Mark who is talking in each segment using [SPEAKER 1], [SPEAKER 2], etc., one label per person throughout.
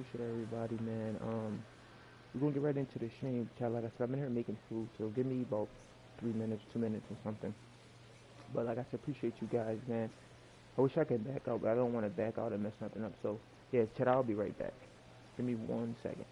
[SPEAKER 1] appreciate everybody, man. We're gonna get right into the stream, chat. Like I said, I've been here making food, so give me about 3 minutes, 2 minutes, or something. But like I said, appreciate you guys, man. I wish I could back out, but I don't want to back out and mess nothing up. So yeah, chat. I'll be right back. Give me 1 second.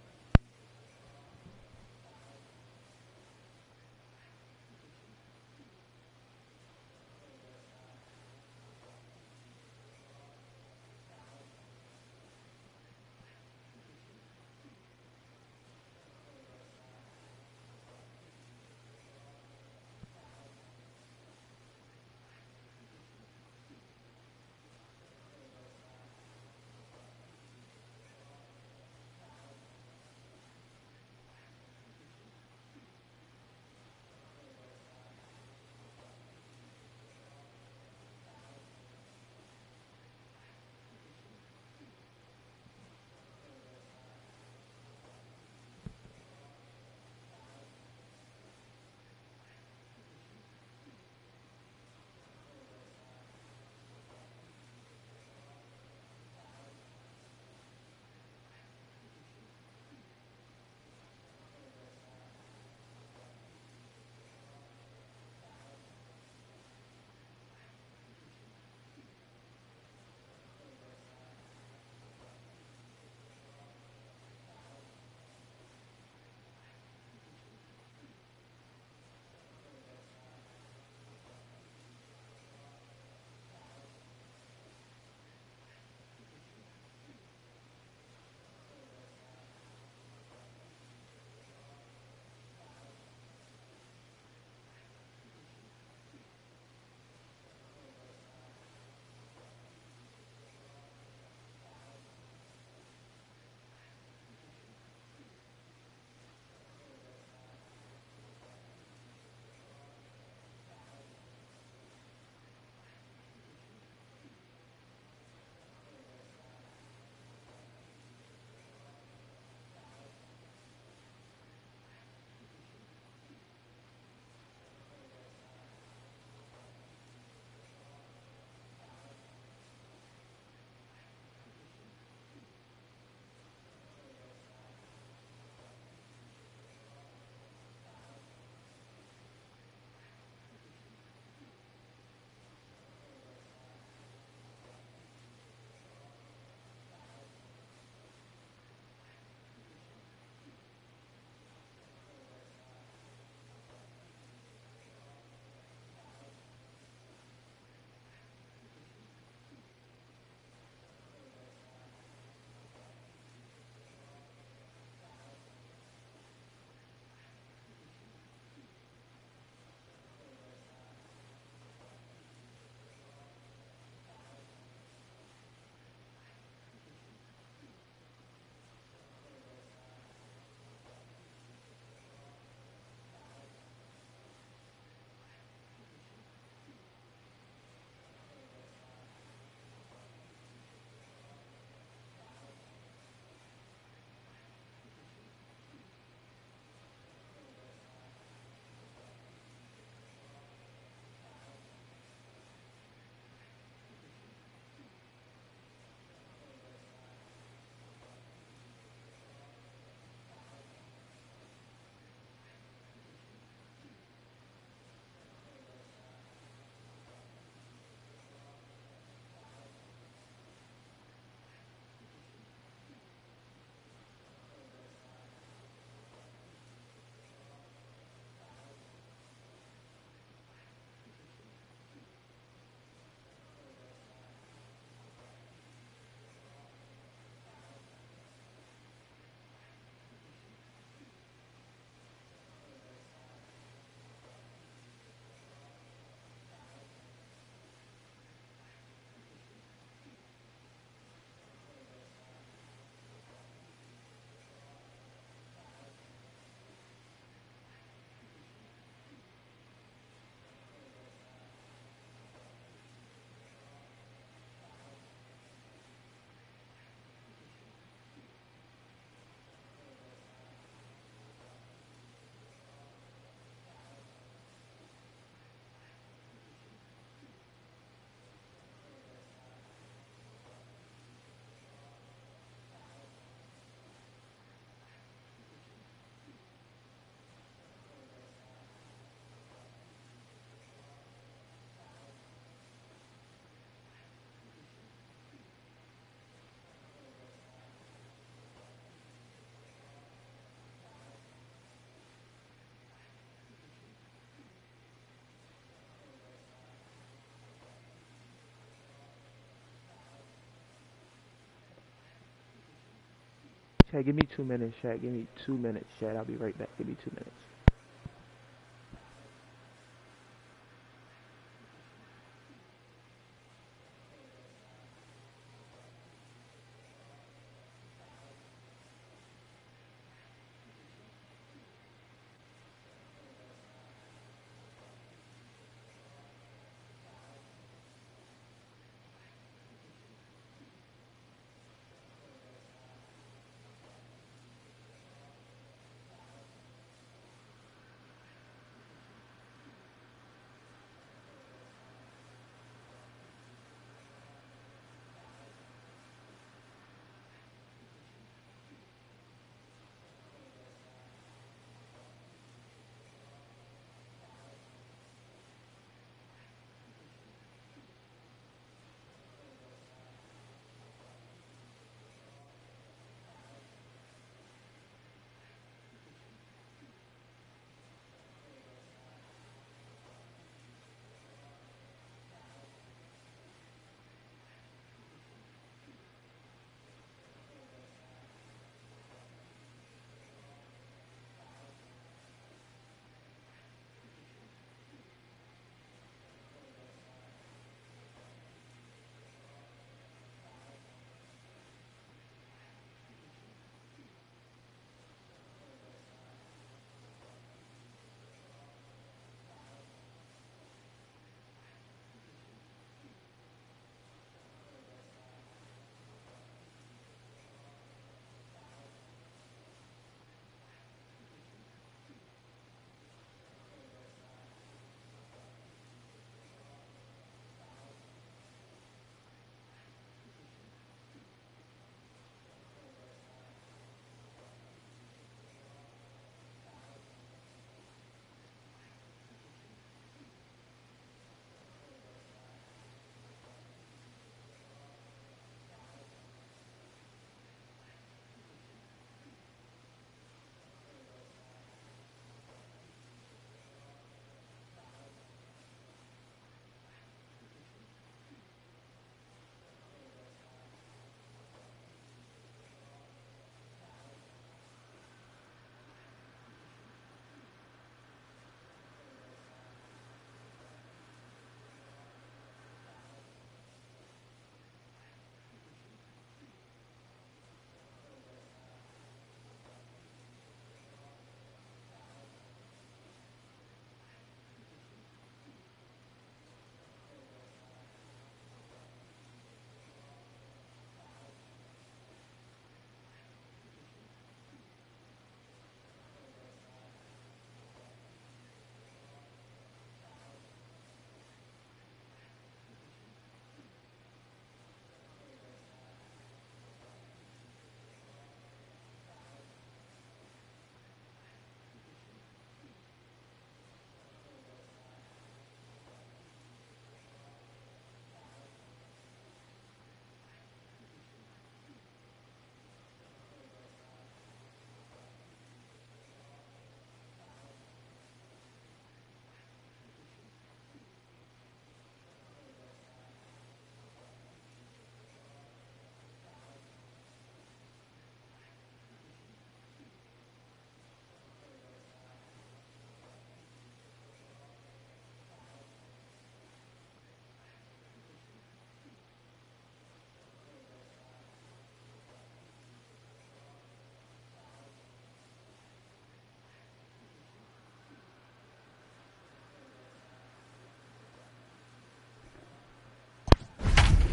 [SPEAKER 1] Chat, give me 2 minutes, chat. Give me 2 minutes, chat. I'll be right back. Give me 2 minutes.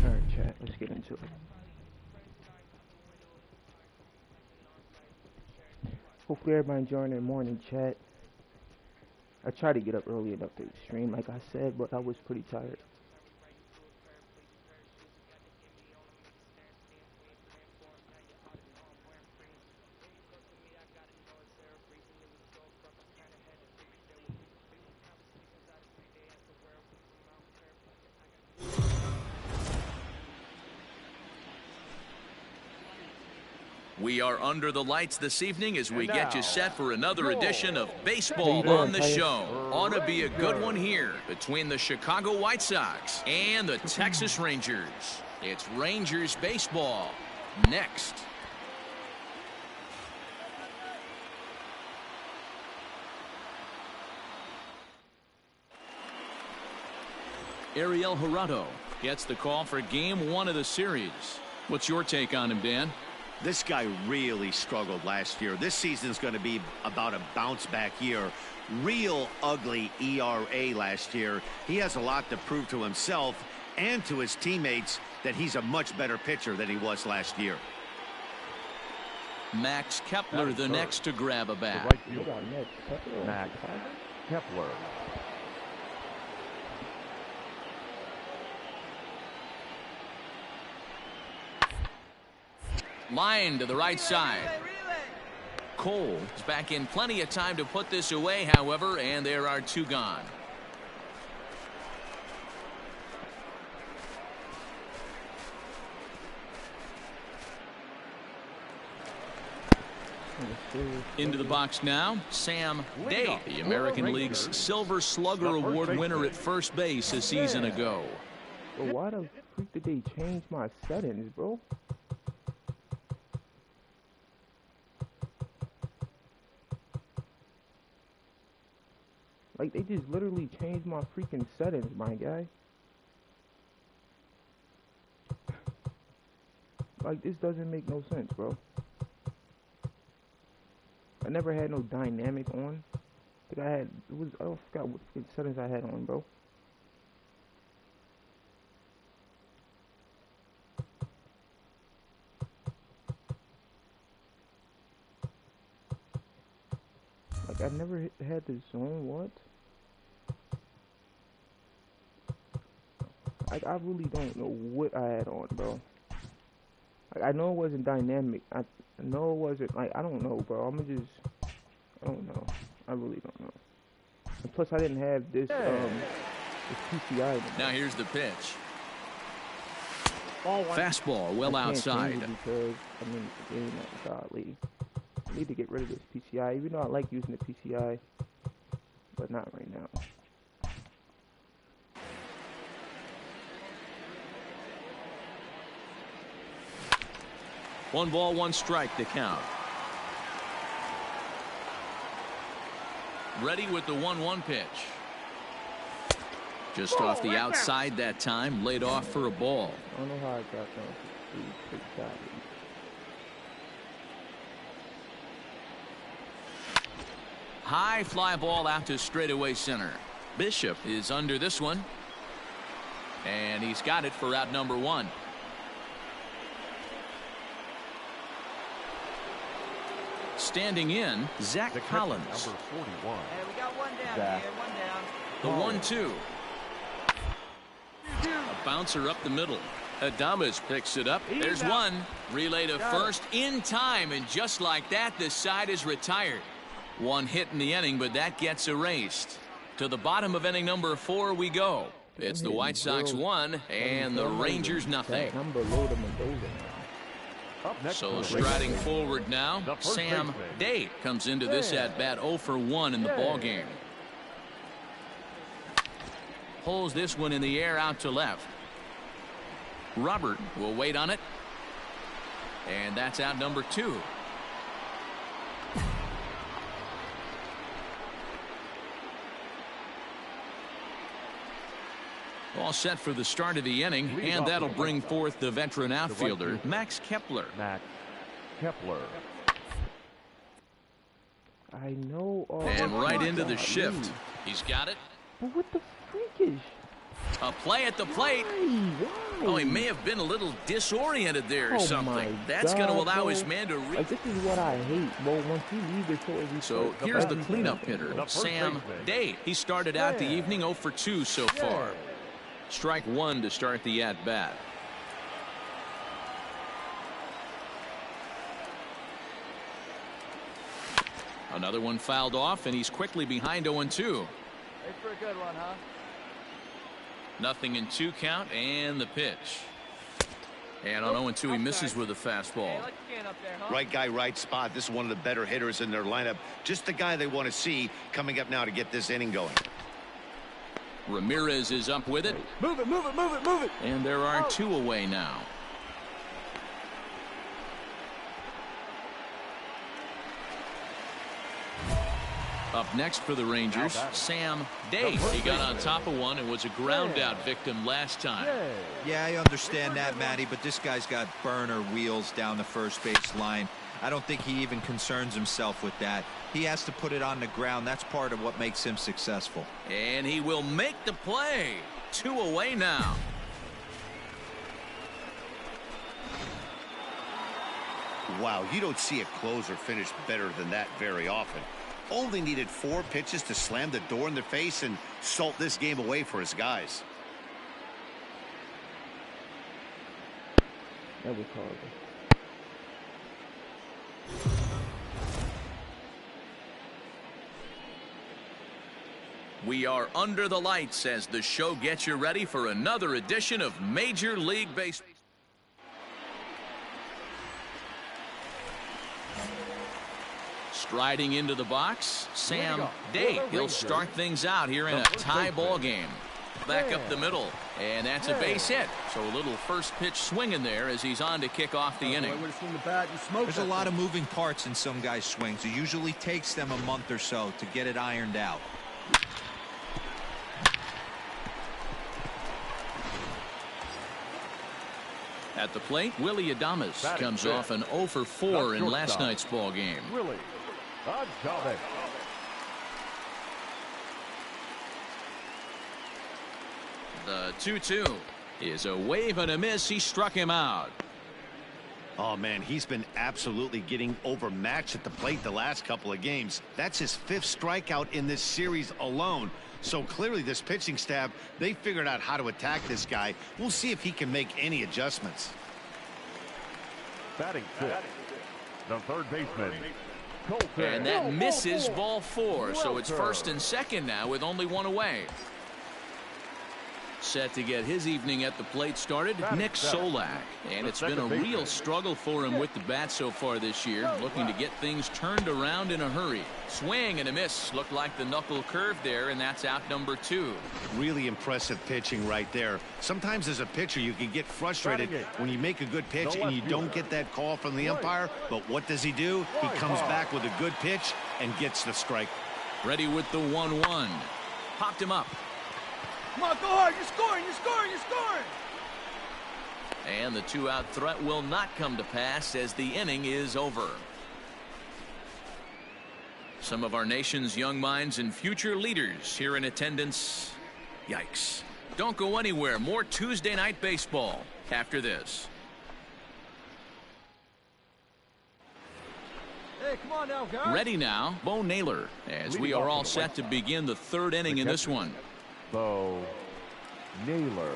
[SPEAKER 1] All right, chat. Let's get into it. Hopefully everybody enjoying their morning, chat. I tried to get up early enough to stream, like I said, but I was pretty tired.
[SPEAKER 2] We are under the lights this evening as we get you set for another edition of
[SPEAKER 1] How you
[SPEAKER 2] Baseball
[SPEAKER 1] doing,
[SPEAKER 2] on the
[SPEAKER 1] Tyus?
[SPEAKER 2] Show. Ought to be a good one here between the Chicago White Sox and the Texas Rangers. It's Rangers baseball next. Ariel Jurado gets the call for game 1 of the series. What's your take on him, Dan?
[SPEAKER 3] This guy really struggled last year. This season's going to be about a bounce-back year. Real ugly ERA last year. He has a lot to prove to himself and to his teammates that he's a much better pitcher than he was last year.
[SPEAKER 2] Max Kepler, the next to grab a bat.
[SPEAKER 4] Right field. Max Kepler.
[SPEAKER 2] Line to the right side. Cole is back in plenty of time to put this away, however, and there are 2 gone. Into the box now, Sam Day, the American League's Silver Slugger Award winner at first base a season ago.
[SPEAKER 1] But why the freak did they change my settings, bro? Like, they just literally changed my freaking settings, my guy. Like, this doesn't make no sense, bro. I never had no dynamic on. I think I forgot what settings I had on, bro. Like, I never had this on, what? Like, I really don't know what I had on, bro. Like, I know it wasn't dynamic. I know it wasn't, like, I don't know, bro. I don't know. I really don't know. And plus, I didn't have this, this PCI.
[SPEAKER 2] Now here's the pitch. Fastball well outside.
[SPEAKER 1] Because, I mean, the game is godly. I need to get rid of this PCI, even though I like using the PCI, but not right now.
[SPEAKER 2] 1 ball, 1 strike to count. Ready with the 1-1 pitch. Just off the outside that time, laid off for a ball.
[SPEAKER 1] I don't know how I got down to 3
[SPEAKER 2] High fly ball out to straightaway center. Bishop is under this one. And he's got it for out number 1. Standing in, Zach Collins.
[SPEAKER 4] Number 41.
[SPEAKER 5] Hey, we got 1 down
[SPEAKER 4] Zach.
[SPEAKER 5] here, 1 down.
[SPEAKER 2] The 1-2. A bouncer up the middle. Adames picks it up. There's 1. Relay to first in time, and just like that, the side is retired. 1 hit in the inning, but that gets erased. To the bottom of inning number 4 we go. It's the White Sox 1 and the Rangers nothing. So striding forward now, Sam Day comes into this at-bat 0 for 1 in the ballgame. Pulls this one in the air out to left. Robert will wait on it. And that's out number 2. All set for the start of the inning, and that'll bring forth the veteran outfielder, Max Kepler.
[SPEAKER 4] Max Kepler.
[SPEAKER 1] I know.
[SPEAKER 2] And right into the shift. He's got it.
[SPEAKER 1] But what the freakish?
[SPEAKER 2] A play at the plate.
[SPEAKER 1] Why?
[SPEAKER 2] Oh, he may have been a little disoriented there or something. That's going to allow his man to reach.
[SPEAKER 1] Like, this is what I hate, bro. Once you leave the show,
[SPEAKER 2] So here's the cleanup hitter, Sam Day. He started out the evening 0 for 2 so far. Strike 1 to start the at-bat. Another one fouled off, and he's quickly behind 0-2.
[SPEAKER 5] Thanks for a good one, huh?
[SPEAKER 2] Nothing in 2 count, and the pitch. And on 0-2, he misses with a fastball.
[SPEAKER 3] Right guy, right spot. This is one of the better hitters in their lineup. Just the guy they want to see coming up now to get this inning going.
[SPEAKER 2] Ramirez is up with it.
[SPEAKER 5] Move it, move it, move it, move it.
[SPEAKER 2] And there are 2 away now. Up next for the Rangers, Sam Day. He got on top of one and was a ground out victim last time.
[SPEAKER 6] Yeah, I understand that, Matty, but this guy's got burner wheels down the first base line. I don't think he even concerns himself with that. He has to put it on the ground. That's part of what makes him successful.
[SPEAKER 2] And he will make the play. 2 away now.
[SPEAKER 3] Wow, you don't see a closer finish better than that very often. Only needed 4 pitches to slam the door in their face and salt this game away for his guys.
[SPEAKER 1] That was horrible.
[SPEAKER 2] We are under the lights as the show gets you ready for another edition of Major League Baseball. Striding into the box, Sam Day. He'll start things out here in a tie ball game. Back up the middle, and that's a base hit. So a little first pitch swinging there as he's on to kick off the inning.
[SPEAKER 6] There's a lot of moving parts in some guys' swings. It usually takes them a month or so to get it ironed out.
[SPEAKER 2] At the plate, Willy Adames comes off an 0 for 4 in last night's ball game.
[SPEAKER 4] Willy Adames.
[SPEAKER 2] The 2-2 is a wave and a miss. He struck him out.
[SPEAKER 3] Oh, man, he's been absolutely getting overmatched at the plate the last couple of games. That's his 5th strikeout in this series alone. So clearly this pitching staff, they figured out how to attack this guy. We'll see if he can make any adjustments.
[SPEAKER 4] Batting 5th, the third baseman, Colton.
[SPEAKER 2] And that misses ball 4. So it's first and second now with only 1 away. Set to get his evening at the plate started, Nick Solak. And it's been a real struggle for him with the bat so far this year, looking to get things turned around in a hurry. Swing and a miss. Looked like the knuckle curve there, and that's out number 2.
[SPEAKER 3] Really impressive pitching right there. Sometimes as a pitcher you can get frustrated when you make a good pitch and you don't get that call from the umpire. But what does he do? He comes back with a good pitch and gets the strike.
[SPEAKER 2] Ready with the 1-1. Popped him up.
[SPEAKER 5] Come on, go hard. You're scoring. You're scoring. You're scoring.
[SPEAKER 2] And the 2-out threat will not come to pass as the inning is over. Some of our nation's young minds and future leaders here in attendance. Yikes. Don't go anywhere. More Tuesday night baseball after this.
[SPEAKER 5] Hey, come on now, guys.
[SPEAKER 2] Ready now, Bo Naylor, as we are all set to begin the 3rd inning in this one.
[SPEAKER 4] Bo Naylor.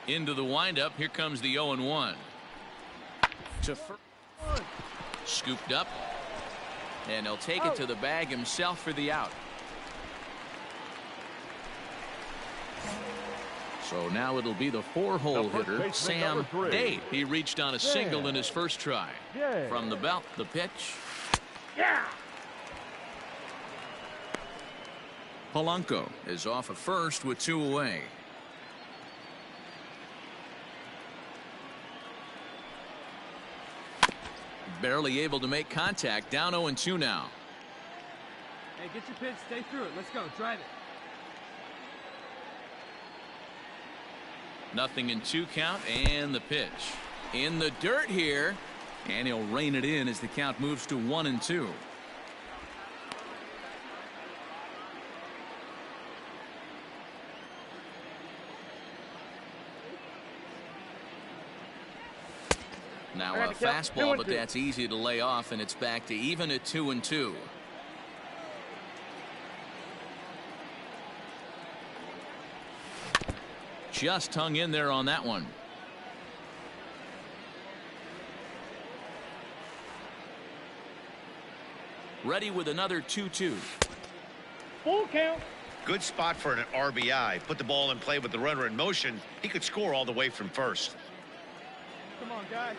[SPEAKER 2] Into the windup. Here comes the 0-1. To first. Scooped up. And he'll take it to the bag himself for the out. So now it'll be the 4-hole hitter, Sam Day. He reached on a single in his first try. From the belt, the pitch. Polanco is off at first with 2 away. Barely able to make contact. Down 0-2 now.
[SPEAKER 5] Hey, get your pitch. Stay through it. Let's go. Drive it.
[SPEAKER 2] Nothing in 2 count, and the pitch. In the dirt here. And he'll rein it in as the count moves to 1-2. Now a fastball, but that's easy to lay off, and it's back to even at 2-2. Just hung in there on that one. Ready with another 2-2.
[SPEAKER 5] Full count.
[SPEAKER 3] Good spot for an RBI. Put the ball in play with the runner in motion. He could score all the way from first.
[SPEAKER 5] Come on, guys.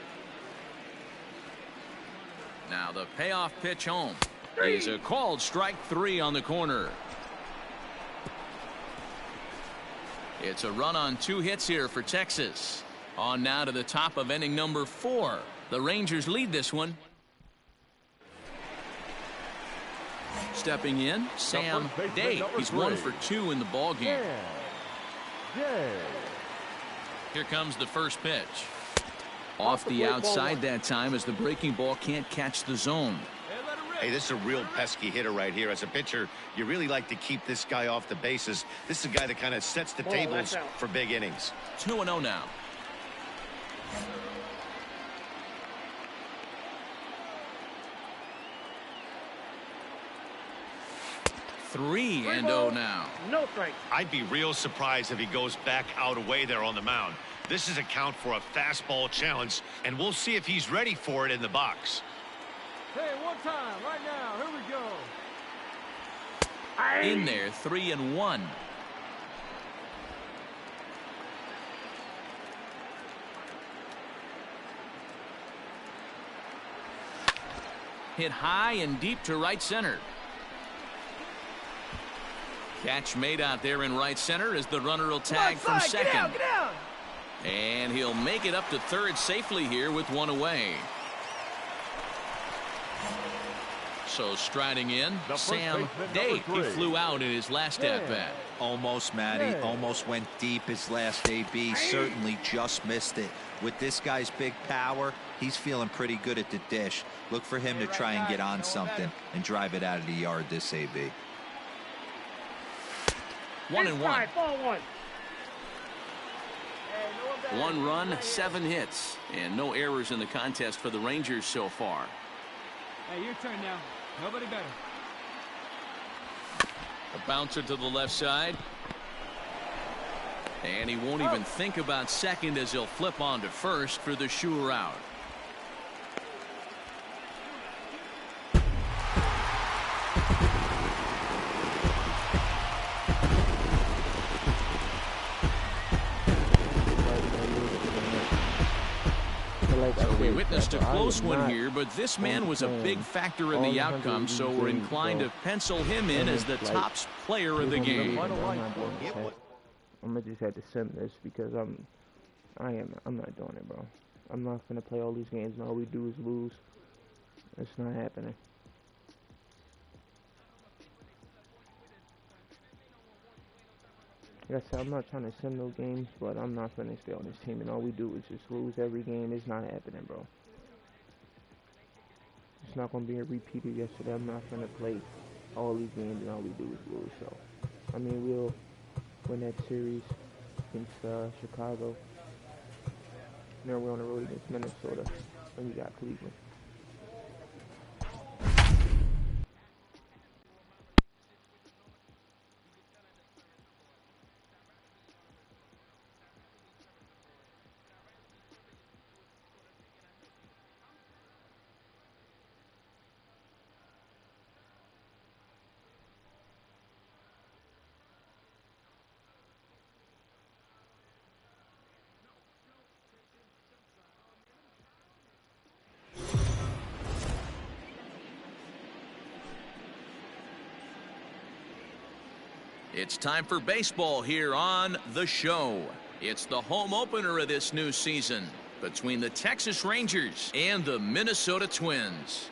[SPEAKER 2] Now the payoff pitch home is a called strike 3 on the corner. It's a run on 2 hits here for Texas. On now to the top of inning number 4. The Rangers lead this one. Stepping in, Sam Day. He's 1 for 2 in the ball game. Here comes the first pitch. Off the outside that time as the breaking ball can't catch the zone.
[SPEAKER 3] Hey, this is a real pesky hitter right here. As a pitcher, you really like to keep this guy off the bases. This is a guy that kind of sets the tables for big innings.
[SPEAKER 2] 2-0 now. Three and 0 now.
[SPEAKER 5] No strike.
[SPEAKER 3] I'd be real surprised if he goes back out away there on the mound. This is a count for a fastball challenge, and we'll see if he's ready for it in the box.
[SPEAKER 5] Hey, one time, right now. Here we go.
[SPEAKER 2] In there, 3-1. Hit high and deep to right center. Catch made out there in right center as the runner will tag from second.
[SPEAKER 5] Get out.
[SPEAKER 2] And he'll make it up to third safely here with one away. So striding in, Sam Day. He flew out in his last at-bat.
[SPEAKER 6] Almost, Matty. Almost went deep his last AB. Certainly just missed it. With this guy's big power, he's feeling pretty good at the dish. Look for him to try and get on something and drive it out of the yard this AB.
[SPEAKER 2] 1-1. 1 run, 7 hits, and no errors in the contest for the Rangers so far.
[SPEAKER 5] Hey, your turn now. Nobody better.
[SPEAKER 2] A bouncer to the left side. And he won't even think about second as he'll flip on to first for the sure out. So we witnessed a close one here, but this man was a big factor in the outcome, so we're inclined to pencil him in as the top player of the game.
[SPEAKER 1] I'm gonna just have to send this because I'm not doing it, bro. I'm not gonna play all these games and all we do is lose. It's not happening. Like I said, I'm not trying to sim no games, but I'm not gonna stay on this team and all we do is just lose every game. It's not happening, bro. It's not gonna be a repeat of yesterday. I'm not gonna play all these games and all we do is lose. So, I mean, we'll win that series against Chicago. Now we're on the road against Minnesota, and we got Cleveland.
[SPEAKER 2] It's time for baseball here on The Show. It's the home opener of this new season between the Texas Rangers and the Minnesota Twins.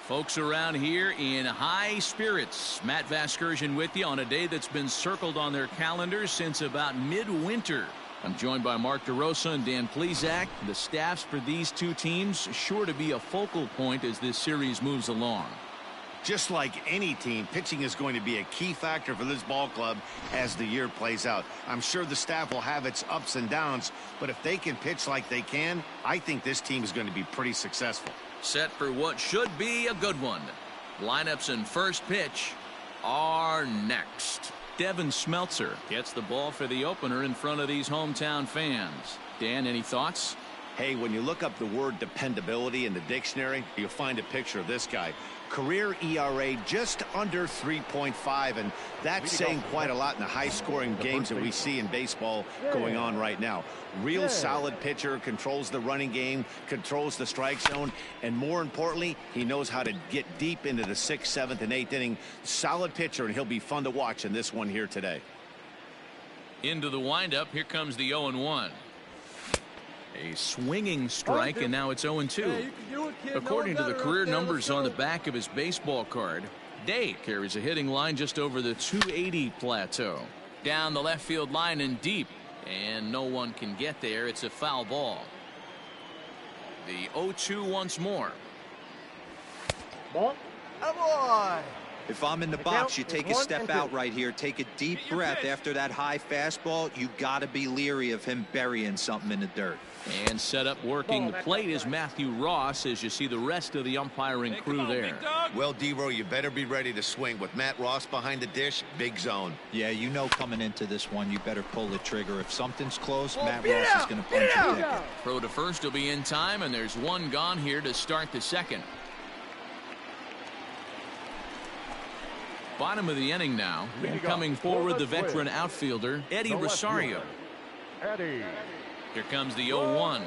[SPEAKER 2] Folks around here in high spirits. Matt Vasgersian with you on a day that's been circled on their calendars since about midwinter. I'm joined by Mark DeRosa and Dan Plesac. The staffs for these two teams sure to be a focal point as this series moves along.
[SPEAKER 3] Just like any team, pitching is going to be a key factor for this ball club as the year plays out. I'm sure the staff will have its ups and downs, but if they can pitch like they can, I think this team is going to be pretty successful.
[SPEAKER 2] Set for what should be a good one. Lineups and first pitch are next. Devin Smeltzer gets the ball for the opener in front of these hometown fans. Dan, any thoughts?
[SPEAKER 3] Hey, when you look up the word dependability in the dictionary, you'll find a picture of this guy. Career ERA just under 3.5, and that's saying quite a lot in the high-scoring games that we see in baseball going on right now. Real solid pitcher, controls the running game, controls the strike zone, and more importantly, he knows how to get deep into the 6th, 7th, and 8th inning. Solid pitcher, and he'll be fun to watch in this one here today.
[SPEAKER 2] Into the windup, here comes the 0-1. A swinging strike, and now it's 0-2. According to the career numbers on the back of his baseball card, Day carries a hitting line just over the 280 plateau. Down the left field line and deep, and no one can get there. It's a foul ball. The 0-2 once more.
[SPEAKER 6] If I'm in the box, you take a step out right here. Take a deep breath after that high fastball. You got to be leery of him burying something in the dirt.
[SPEAKER 2] And set up working the plate is Matthew Ross, as you see the rest of the umpiring crew there.
[SPEAKER 3] Well, D-Row, you better be ready to swing. With Matt Ross behind the dish, big zone.
[SPEAKER 6] Yeah, you know coming into this one, you better pull the trigger. If something's close, Matt Ross is going to punch the ticket.
[SPEAKER 2] Throw to first will be in time, and there's one gone here to start the second. Bottom of the inning now, and coming forward the veteran outfielder Eddie Rosario. Here comes the 0-1.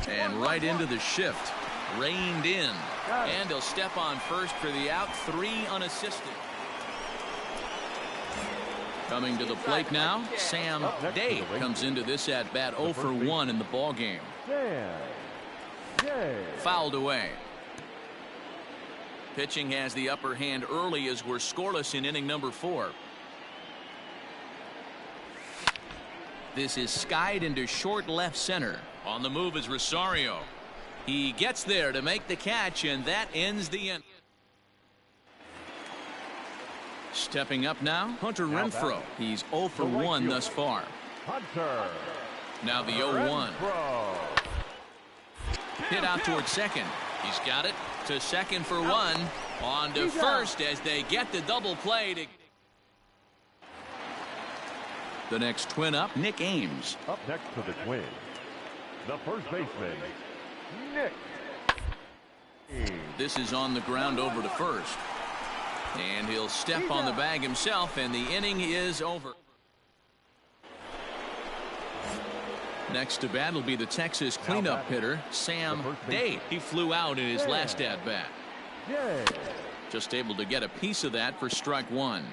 [SPEAKER 2] And right into the shift. Reined in. And he'll step on first for the out. 3 unassisted. Coming to the plate now, Sam Day comes into this at bat 0 for 1 in the ball game. Fouled away. Pitching has the upper hand early as we're scoreless in inning number 4. This is skied into short left center. On the move is Rosario. He gets there to make the catch, and that ends the inning. Stepping up now, Hunter Renfroe. He's 0 for 1 thus far. Now the 0-1. Hit out towards second. He's got it to second for 1. On to first as they get the double play to. The next twin up, Nick Ames.
[SPEAKER 4] Up next for the Twins, the first baseman, Nick Ames.
[SPEAKER 2] This is on the ground over to first. And he'll step on the bag himself, and the inning is over. Next to bat will be the Texas cleanup hitter, Sam Day. He flew out in his last at-bat. Just able to get a piece of that for strike 1.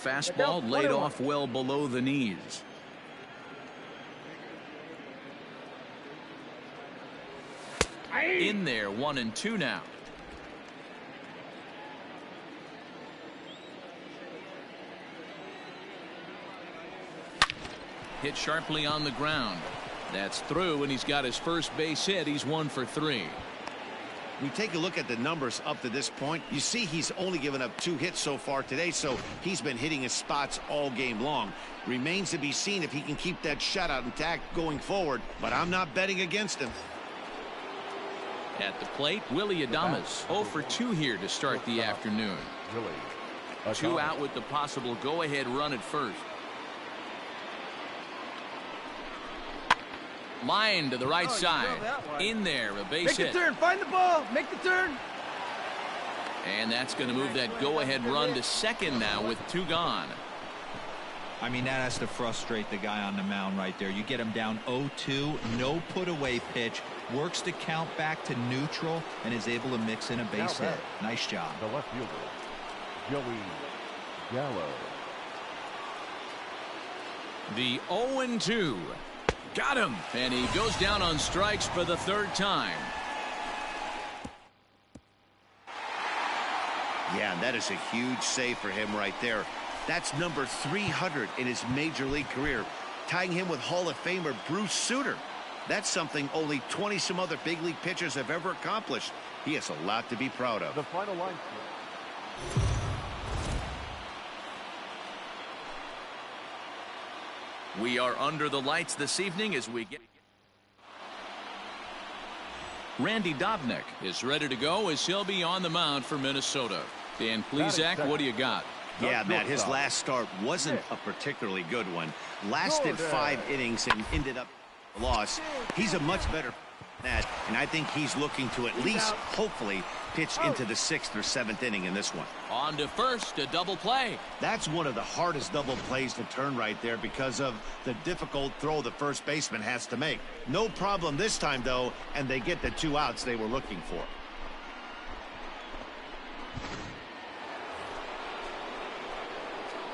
[SPEAKER 2] Fastball laid off well below the knees. In there, 1-2 now. Hit sharply on the ground. That's through, and he's got his first base hit. He's 1 for 3.
[SPEAKER 3] We take a look at the numbers up to this point. You see he's only given up 2 hits so far today, so he's been hitting his spots all game long. Remains to be seen if he can keep that shutout intact going forward, but I'm not betting against him.
[SPEAKER 2] At the plate, Willy Adames. 0 for 2 here to start the afternoon. 2 out with the possible go-ahead run at first. Line to the right side. In there, a base hit.
[SPEAKER 5] Make the turn, find the ball, make the turn.
[SPEAKER 2] And that's going to move that go-ahead run to second now with 2 gone.
[SPEAKER 6] I mean, that has to frustrate the guy on the mound right there. You get him down 0-2, no put-away pitch, works the count back to neutral, and is able to mix in a base hit. Nice job.
[SPEAKER 4] The left fielder, Joey Gallo.
[SPEAKER 2] The 0-2. Got him. And he goes down on strikes for the 3rd time.
[SPEAKER 3] Yeah, that is a huge save for him right there. That's number 300 in his major league career, tying him with Hall of Famer Bruce Sutter. That's something only 20-some other big league pitchers have ever accomplished. He has a lot to be proud of.
[SPEAKER 4] The final line.
[SPEAKER 2] We are under the lights this evening as we get. Randy Dobnak is ready to go as he'll be on the mound for Minnesota. Dan Plesac, what do you got?
[SPEAKER 3] Yeah, Matt, his last start wasn't a particularly good one. Lasted 5 innings and ended up a loss. He's a much better that, and I think he's looking to at least, hopefully, pitch into the 6th or 7th inning in this one.
[SPEAKER 2] On to first, a double play.
[SPEAKER 3] That's one of the hardest double plays to turn right there because of the difficult throw the first baseman has to make. No problem this time, though, and they get the 2 outs they were looking for.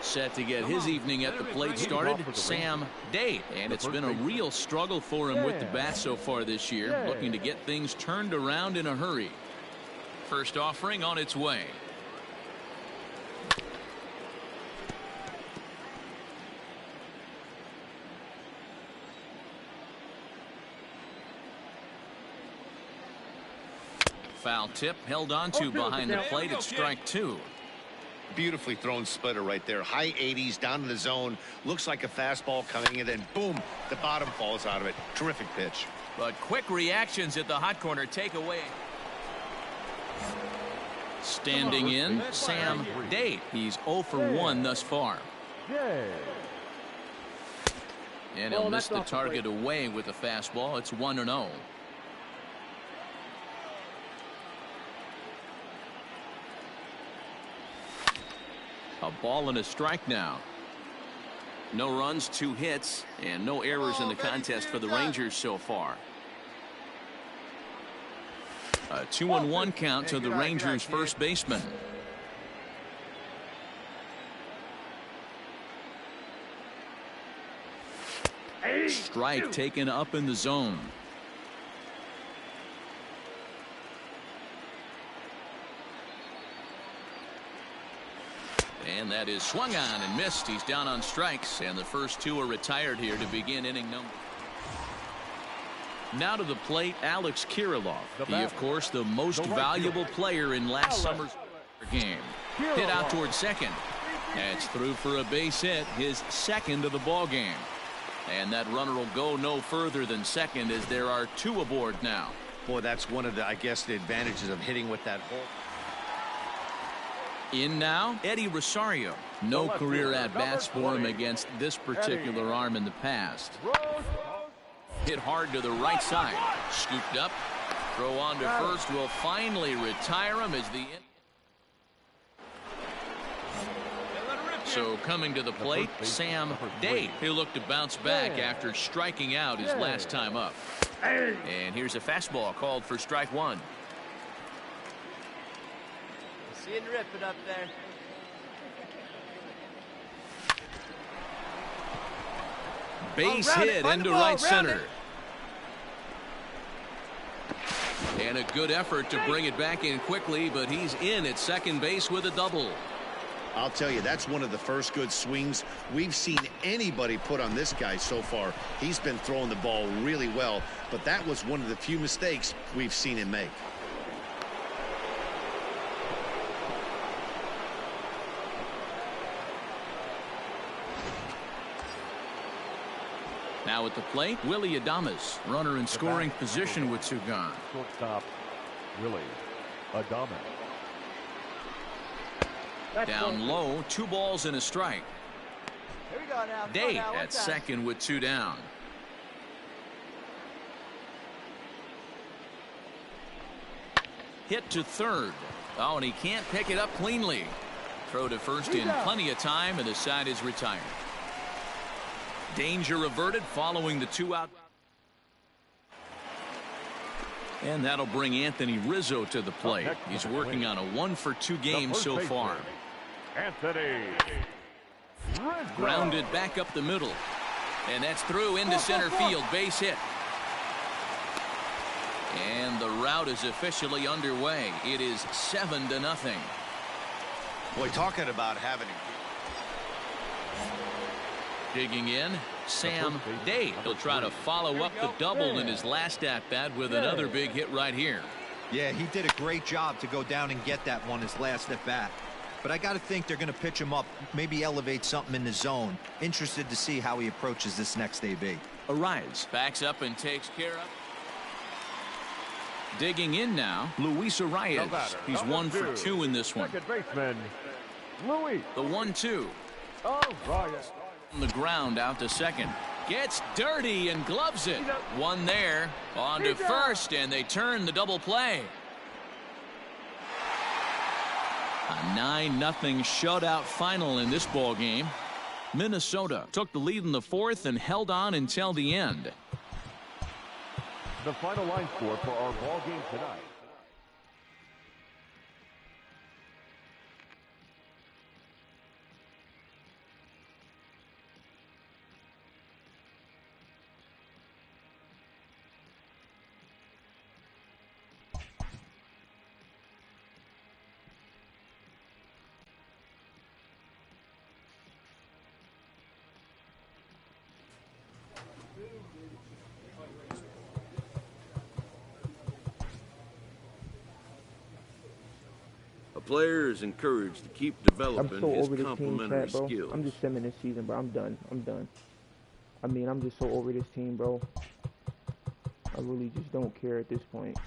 [SPEAKER 2] Set to get his evening at the plate started, Sam Date. And it's been a real struggle for him with the bat so far this year, looking to get things turned around in a hurry. First offering on its way. Foul tip held on to behind the plate at strike 2.
[SPEAKER 3] Beautifully thrown splitter right there. High 80s down in the zone. Looks like a fastball coming in, and boom, the bottom falls out of it. Terrific pitch.
[SPEAKER 2] But quick reactions at the hot corner take away. Standing in, Sam Date. He's 0 for 1 thus far. And he'll miss the target away with a fastball. It's 1-0. A ball and a strike now. No runs, 2 hits, and no errors in the contest for the Rangers so far. A 2-1 count to the Rangers' first baseman. Strike taken up in the zone. And that is swung on and missed. He's down on strikes, and the first 2 are retired here to begin inning number. Now to the plate, Alex Kirilloff. He, of course, the most valuable player in last summer's game. Hit out towards second. That's through for a base hit, his 2nd of the ball game. And that runner will go no further than second as there are 2 aboard now.
[SPEAKER 3] Boy, that's one of the, I guess, the advantages of hitting with that hole.
[SPEAKER 2] In now, Eddie Rosario. No career at-bats for him against this particular arm in the past. Hit hard to the right side. Scooped up. Throw on to first will finally retire him as the... So coming to the plate, Sam Date. He'll look to bounce back after striking out his last time up. And here's a fastball called for strike 1.
[SPEAKER 5] Seeing rip it up there.
[SPEAKER 2] Base hit into right center. And a good effort to bring it back in quickly, but he's in at second base with a double.
[SPEAKER 3] I'll tell you, that's one of the first good swings we've seen anybody put on this guy so far. He's been throwing the ball really well, but that was one of the few mistakes we've seen him make.
[SPEAKER 2] Now at the plate, Willy Adames, runner in scoring position with 2 gone.
[SPEAKER 4] Shortstop, Willy Adames.
[SPEAKER 2] Down low, 2 balls and a strike.
[SPEAKER 5] Here we go now.
[SPEAKER 2] Date at second with 2 down. Hit to third. Oh, and he can't pick it up cleanly. Throw to first in plenty of time, and the side is retired. Danger averted following the 2 out. And that'll bring Anthony Rizzo to the plate. He's working on a 1 for 2 game so far.
[SPEAKER 4] Anthony Rizzo.
[SPEAKER 2] Grounded back up the middle. And that's through into center field. Base hit. And the route is officially underway. It is 7-0.
[SPEAKER 3] Boy, talking about having
[SPEAKER 2] Digging in, Sam Date. He'll try to follow up the double in his last at-bat with another big hit right here.
[SPEAKER 6] Yeah, he did a great job to go down and get that one his last at-bat. But I got to think they're going to pitch him up, maybe elevate something in the zone. Interested to see how he approaches this next AB.
[SPEAKER 2] Arise, backs up and takes care of. Digging in now, Luis Arias. He's 1 for 2 in this one.
[SPEAKER 4] Second baseman, Luis.
[SPEAKER 2] The 1-2.
[SPEAKER 4] Arias.
[SPEAKER 2] On the ground out to second. Gets dirty and gloves it. One there. On to first, and they turn the double play. A 9-0 shutout final in this ball game. Minnesota took the lead in the fourth and held on until the end.
[SPEAKER 4] The final line score for our ball game tonight.
[SPEAKER 7] Player is encouraged to keep
[SPEAKER 1] I'm
[SPEAKER 7] developing
[SPEAKER 1] so
[SPEAKER 7] his
[SPEAKER 1] over this team,
[SPEAKER 7] complementary
[SPEAKER 1] chat, bro.
[SPEAKER 7] skills.
[SPEAKER 1] I'm just simming this season, bro. I'm done. I'm done. I mean, I'm just so over this team, bro. I really just don't care at this point.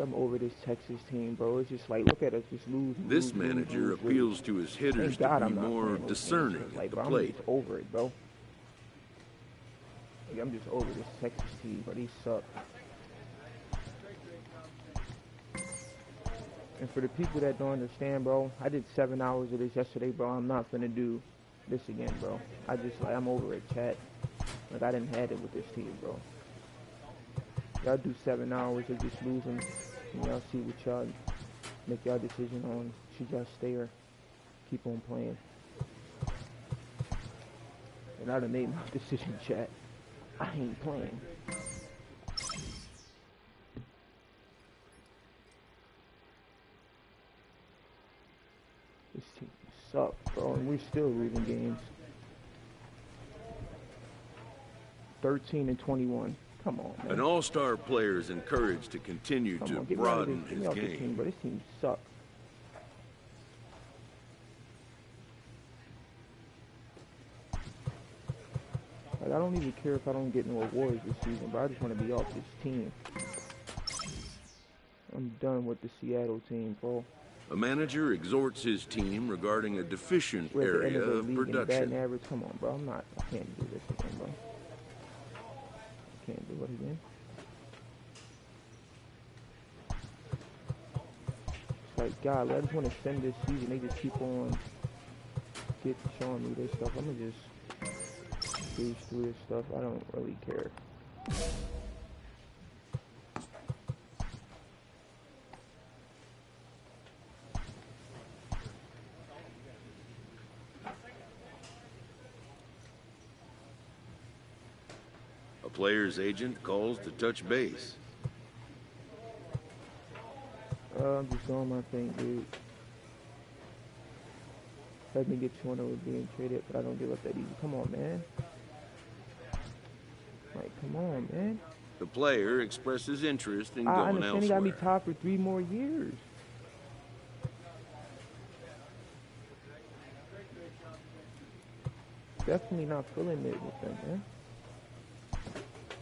[SPEAKER 1] I'm over this Texas team, bro. It's just like, look at us just lose.
[SPEAKER 7] This manager appeals to his hitters to be more discerning at the
[SPEAKER 1] bro,
[SPEAKER 7] plate.
[SPEAKER 1] I'm just over it, bro. Like, I'm just over this Texas team, but they suck. And for the people that don't understand, bro, I did 7 hours of this yesterday, bro. I'm not gonna do this again, bro. I'm over it, chat. Like, I didn't have it with this team, bro. Y'all do 7 hours of just losing. And y'all see what y'all make y'all decision on. Should y'all stay or keep on playing? And I done made my decision, chat. I ain't playing. This team sucks, bro, and we're still losing games. 13-21. Come on, man.
[SPEAKER 7] An all-star player is encouraged to continue to broaden his game.
[SPEAKER 1] Team, but this team sucks. Like, I don't even care if I don't get no awards this season, but I just want to be off this team. I'm done with the Seattle team, bro.
[SPEAKER 7] A manager exhorts his team regarding a deficient area of production.
[SPEAKER 1] Average. Come on, bro. I can't do this again, bro. I can't do it again. It's like, God, I just want to send this season. They just keep on showing me this stuff. I'm going to just breeze through this stuff. I don't really care.
[SPEAKER 7] Player's agent calls to touch base.
[SPEAKER 1] I'm just doing my thing, dude. Let me get you on over being traded, but I don't give up that easy. Come on, man. Like, come on, man.
[SPEAKER 7] The player expresses interest in going
[SPEAKER 1] I understand
[SPEAKER 7] elsewhere.
[SPEAKER 1] he got me tied for 3 more years. Definitely not feeling it with them, man.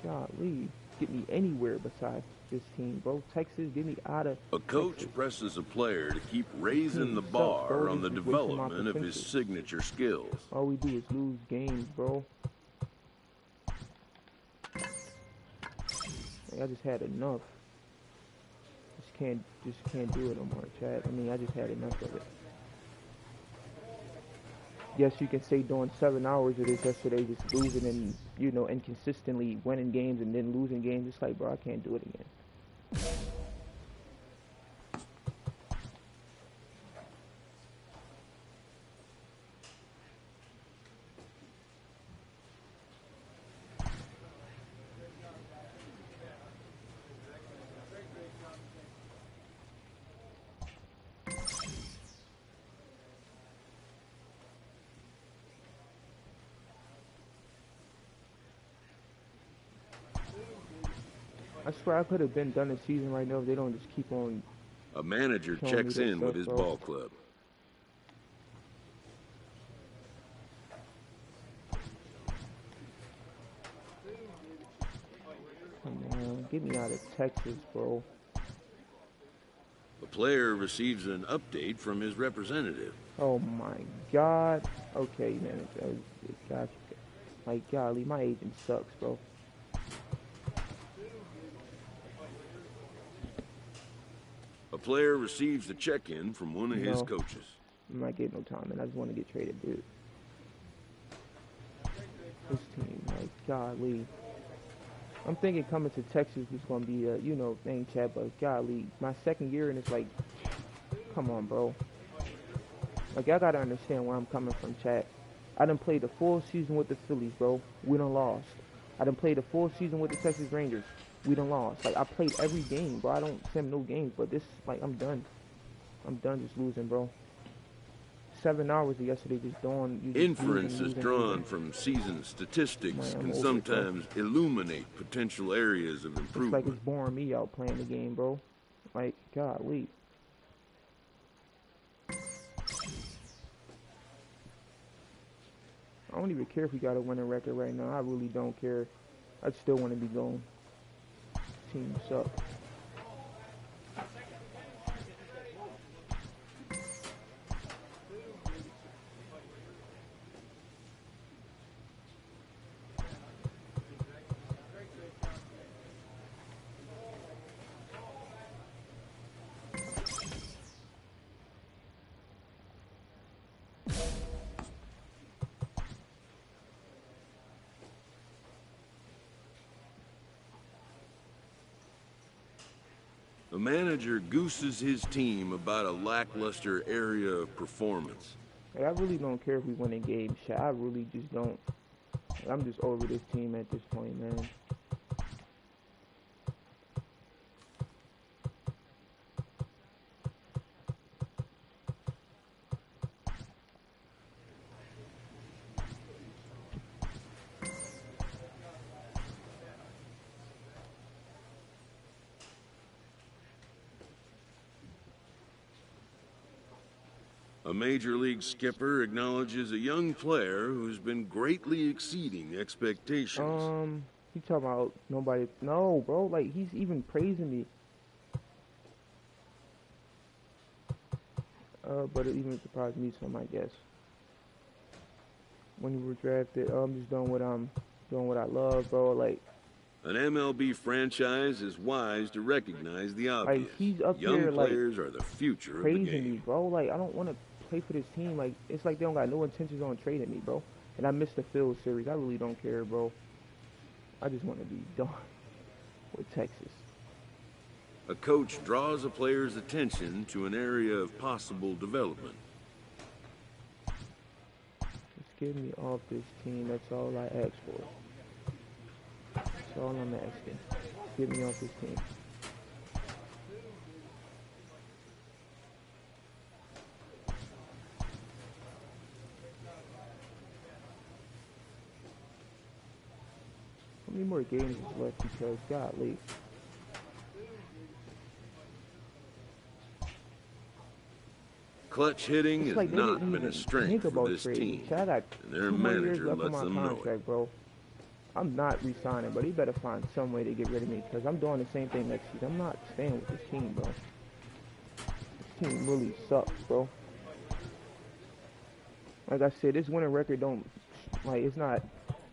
[SPEAKER 1] Golly, get me anywhere besides this team, bro. Texas, get me out of
[SPEAKER 7] A coach
[SPEAKER 1] Texas.
[SPEAKER 7] presses a player to keep raising the bar on the development of his signature skills.
[SPEAKER 1] All we do is lose games, bro. Like, I just had enough. Just can't do it no more, Chad. I mean, I just had enough of it. Yes, you can say doing 7 hours of this yesterday, just losing and, you know, inconsistently winning games and then losing games. It's like, bro, I can't do it again. I swear I could have been done the season right now if they don't just keep on.
[SPEAKER 7] A manager checks in with his ball club.
[SPEAKER 1] Come on, get me out of Texas, bro.
[SPEAKER 7] The player receives an update from his representative.
[SPEAKER 1] Oh my God. Okay, manager. Gotcha. Like, golly, my agent sucks, bro.
[SPEAKER 7] A player receives a check-in from one of his coaches.
[SPEAKER 1] I'm not getting no time, and I just want to get traded, dude. This team, like, golly. I'm thinking coming to Texas is going to be a, you know, thing, Chad, but golly, my second year, and it's like, come on, bro. Like, y'all got to understand where I'm coming from, Chad. I done played the full season with the Phillies, bro. We done lost. I done played the full season with the Texas Rangers. We done lost. Like, I played every game, bro. I don't sim no games, but this, like, I'm done. I'm done just losing, bro. 7 hours yesterday just doing.
[SPEAKER 7] Inferences drawn from season statistics can sometimes illuminate potential areas of improvement.
[SPEAKER 1] It's like it's boring me out playing the game, bro. Like, golly. I don't even care if we got a winning record right now. I really don't care. I still want to be going. Team sucks.
[SPEAKER 7] The manager gooses his team about a lackluster area of performance.
[SPEAKER 1] Like, I really don't care if we win a game, shit. I really just don't. I'm just over this team at this point, man.
[SPEAKER 7] A major league skipper acknowledges a young player who's been greatly exceeding expectations.
[SPEAKER 1] He talking about nobody. No, bro. Like, he's even praising me. But it even surprised me some, I guess. When you were drafted, I'm just doing what I love, bro. Like,
[SPEAKER 7] an MLB franchise is wise to recognize the obvious.
[SPEAKER 1] Like, he's up
[SPEAKER 7] young
[SPEAKER 1] here,
[SPEAKER 7] players are the future of the
[SPEAKER 1] praising
[SPEAKER 7] game.
[SPEAKER 1] me, bro. Like, I don't want to play for this team. Like, it's like they don't got no intentions on trading me, bro. And I missed the Phil series. I really don't care, bro. I just want to be done with Texas.
[SPEAKER 7] A coach draws a player's attention to an area of possible development.
[SPEAKER 1] Just get me off this team. That's all I ask for. That's all I'm asking. Get me off this team. How many more games is left? Because, golly.
[SPEAKER 7] Clutch hitting has
[SPEAKER 1] Like,
[SPEAKER 7] not been a strength for this team,
[SPEAKER 1] I got
[SPEAKER 7] and their
[SPEAKER 1] 2 more years
[SPEAKER 7] manager
[SPEAKER 1] left on
[SPEAKER 7] lets
[SPEAKER 1] my
[SPEAKER 7] them know
[SPEAKER 1] contract,
[SPEAKER 7] it.
[SPEAKER 1] bro. I'm not re-signing, but he better find some way to get rid of me, because I'm doing the same thing next season. I'm not staying with this team, bro. This team really sucks, bro. Like I said, this winning record don't, like, it's not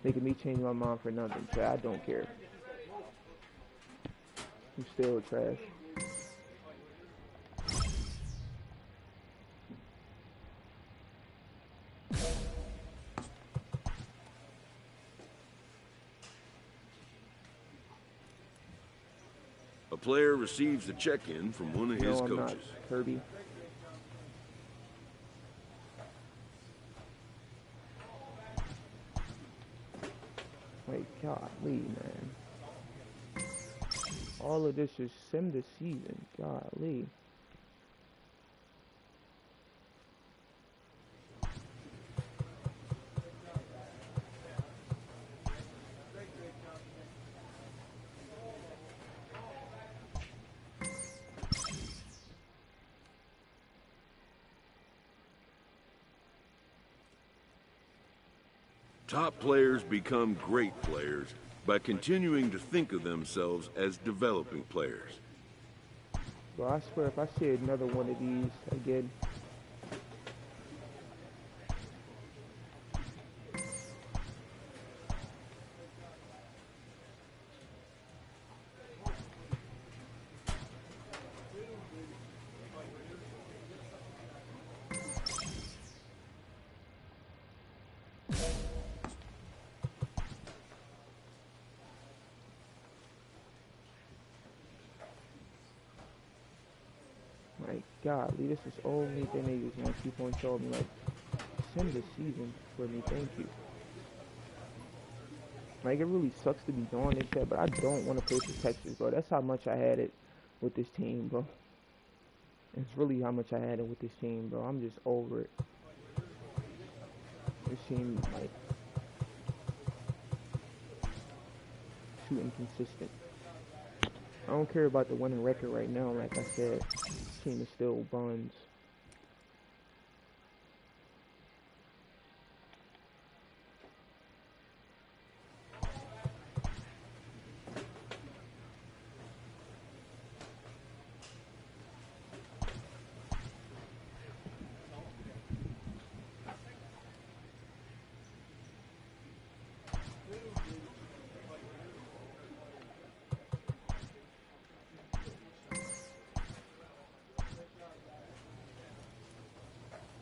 [SPEAKER 1] making me change my mind for nothing, so I don't care. I'm still trash.
[SPEAKER 7] A player receives a check-in from one of his
[SPEAKER 1] I'm
[SPEAKER 7] coaches.
[SPEAKER 1] not, Kirby. Like, golly, man. All of this is sim this season. Golly.
[SPEAKER 7] Top players become great players by continuing to think of themselves as developing players.
[SPEAKER 1] Bro, I swear if I see another one of these again. My golly, this is the only thing they just want to keep on showing me. Like, send the season for me, thank you. Like, it really sucks to be doing this shit, but I don't want to play for Texas, bro. That's how much I had it with this team, bro. It's really how much I had it with this team, bro. I'm just over it. This team, like, too inconsistent. I don't care about the winning record right now, like I said. This team is still buns.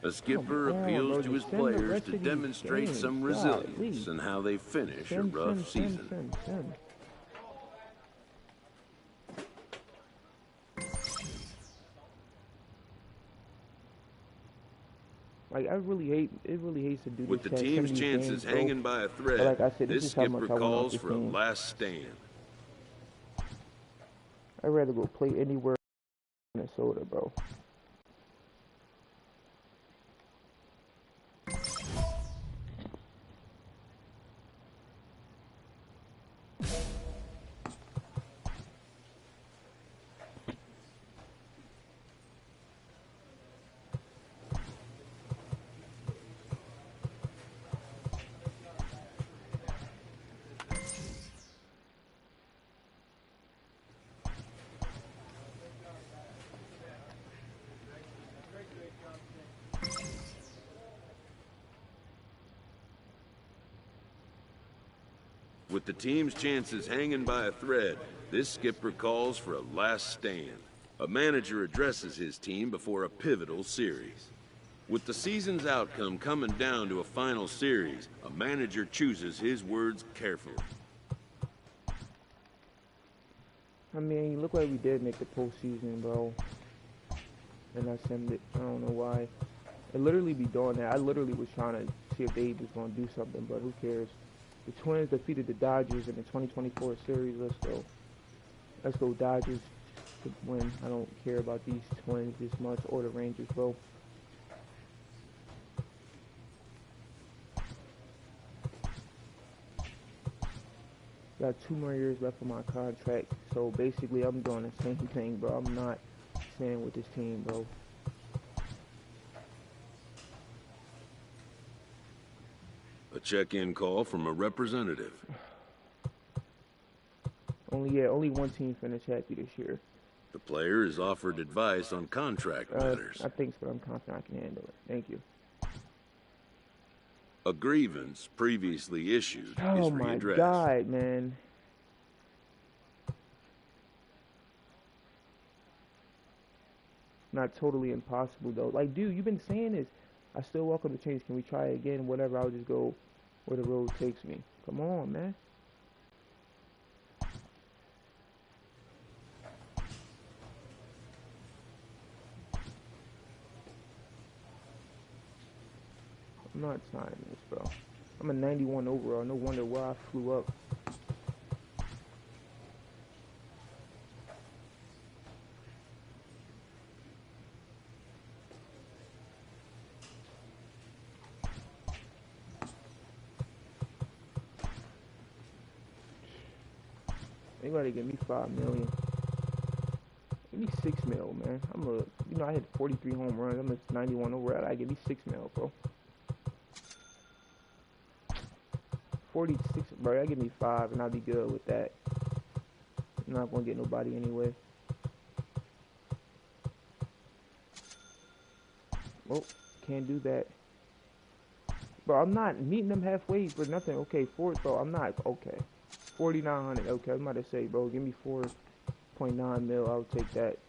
[SPEAKER 7] A skipper appeals to his players to demonstrate some resilience in how they finish a rough season.
[SPEAKER 1] Like, I really hate, it really hates to do this.
[SPEAKER 7] With the team's chances hanging by a thread,
[SPEAKER 1] like I said,
[SPEAKER 7] this skipper calls for a last stand.
[SPEAKER 1] I'd rather go play anywhere in Minnesota, bro.
[SPEAKER 7] With the team's chances hanging by a thread, this skipper calls for a last stand. A manager addresses his team before a pivotal series. With the season's outcome coming down to a final series, a manager chooses his words carefully.
[SPEAKER 1] I mean, look like we did make the postseason, bro. And I sent it. I don't know why. It literally be doing that. I literally was trying to see if Dave was going to do something, but who cares? The Twins defeated the Dodgers in the 2024 series. Let's go. Let's go Dodgers to win. I don't care about these Twins this much or the Rangers, bro. Got 2 more years left on my contract. So basically I'm doing the same thing, bro. I'm not staying with this team, bro.
[SPEAKER 7] A check-in call from a representative.
[SPEAKER 1] Only one team finished happy this year.
[SPEAKER 7] The player is offered advice on contract matters.
[SPEAKER 1] I think so. I'm confident I can handle it. Thank you.
[SPEAKER 7] A grievance previously issued is readdressed.
[SPEAKER 1] Oh my God, man. Not totally impossible though. Like, dude, you've been saying this. I still welcome the change. Can we try again? Whatever. I'll just go where the road takes me. Come on, man. I'm not signing this, bro. I'm a 91 overall. No wonder why I flew up. They gotta give me $5 million. Give me $6 million, man. I hit 43 home runs. I'm a 91 overall. I give me $6 million, bro. 46, bro. That give me 5, and I'll be good with that. I'm not gonna get nobody anyway. Oh, can't do that. Bro, I'm not meeting them halfway for nothing. Okay, bro, I'm not, okay. 4,900, okay, I was about to say, bro, give me 4.9 mil, I'll take that.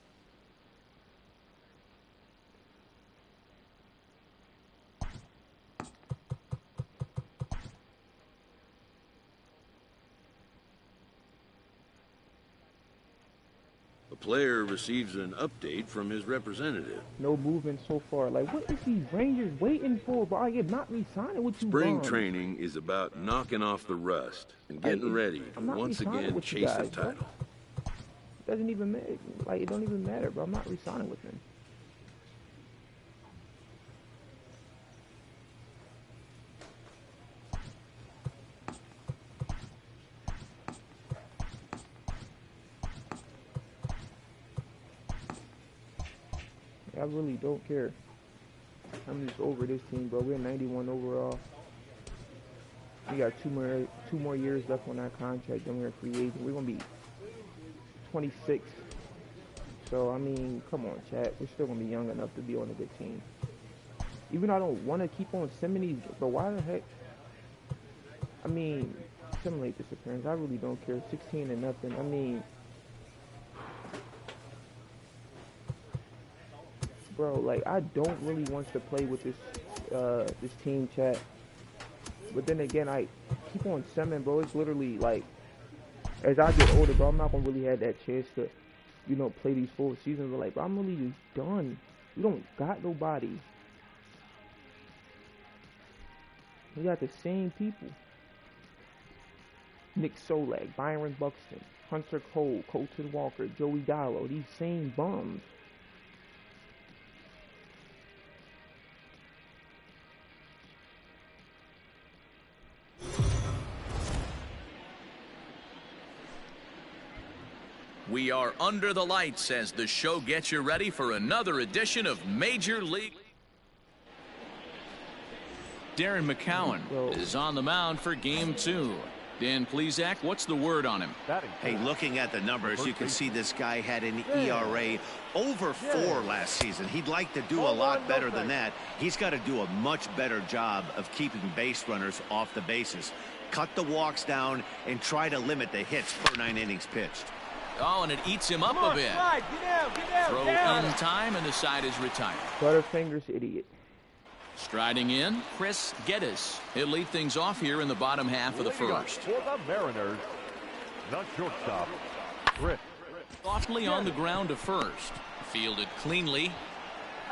[SPEAKER 7] A player receives an update from his representative.
[SPEAKER 1] No movement so far. Like, what is these Rangers waiting for, bro? I am not re-signing with you,
[SPEAKER 7] Spring
[SPEAKER 1] bums.
[SPEAKER 7] training is about knocking off the rust and getting ready to once again chase the title.
[SPEAKER 1] It doesn't even matter. Like, it don't even matter, bro. I'm not re-signing with them. I really don't care. I'm just over this team, bro. We're 91 overall. We got two more years left on our contract, then we're a free agent. We're gonna be 26. So I mean, come on, chat. We're still gonna be young enough to be on a good team. Even though I don't want to keep on sending these, but why the heck? I mean, simulate disappearance. I really don't care. 16 and nothing. I mean, bro, like, I don't really want to play with this team, chat. But then again, I keep on sending, bro. It's literally like, as I get older, bro, I'm not gonna really have that chance to, you know, play these full seasons. But like, bro, I'm really just done. We don't got nobody. We got the same people. Nick Solak, Byron Buxton, Hunter Cole, Colton Walker, Joey Gallo. These same bums.
[SPEAKER 2] We are under the lights as the show gets you ready for another edition of Major League. Darren McCowan is on the mound for game 2. Dan Plesac, what's the word on him?
[SPEAKER 3] Hey, looking at the numbers, you can see this guy had an ERA over 4 last season. He'd like to do a lot better than that. He's got to do a much better job of keeping base runners off the bases. Cut the walks down and try to limit the hits per 9 innings pitched.
[SPEAKER 2] Oh, and it eats him up a bit. Throw in time, and the side is retired.
[SPEAKER 1] Butterfingers, idiot.
[SPEAKER 2] Striding in, Chris Geddes. He'll lead things off here in the bottom half of the first.
[SPEAKER 4] For the Mariners, the shortstop, Chris.
[SPEAKER 2] Softly on the ground to first. Fielded cleanly.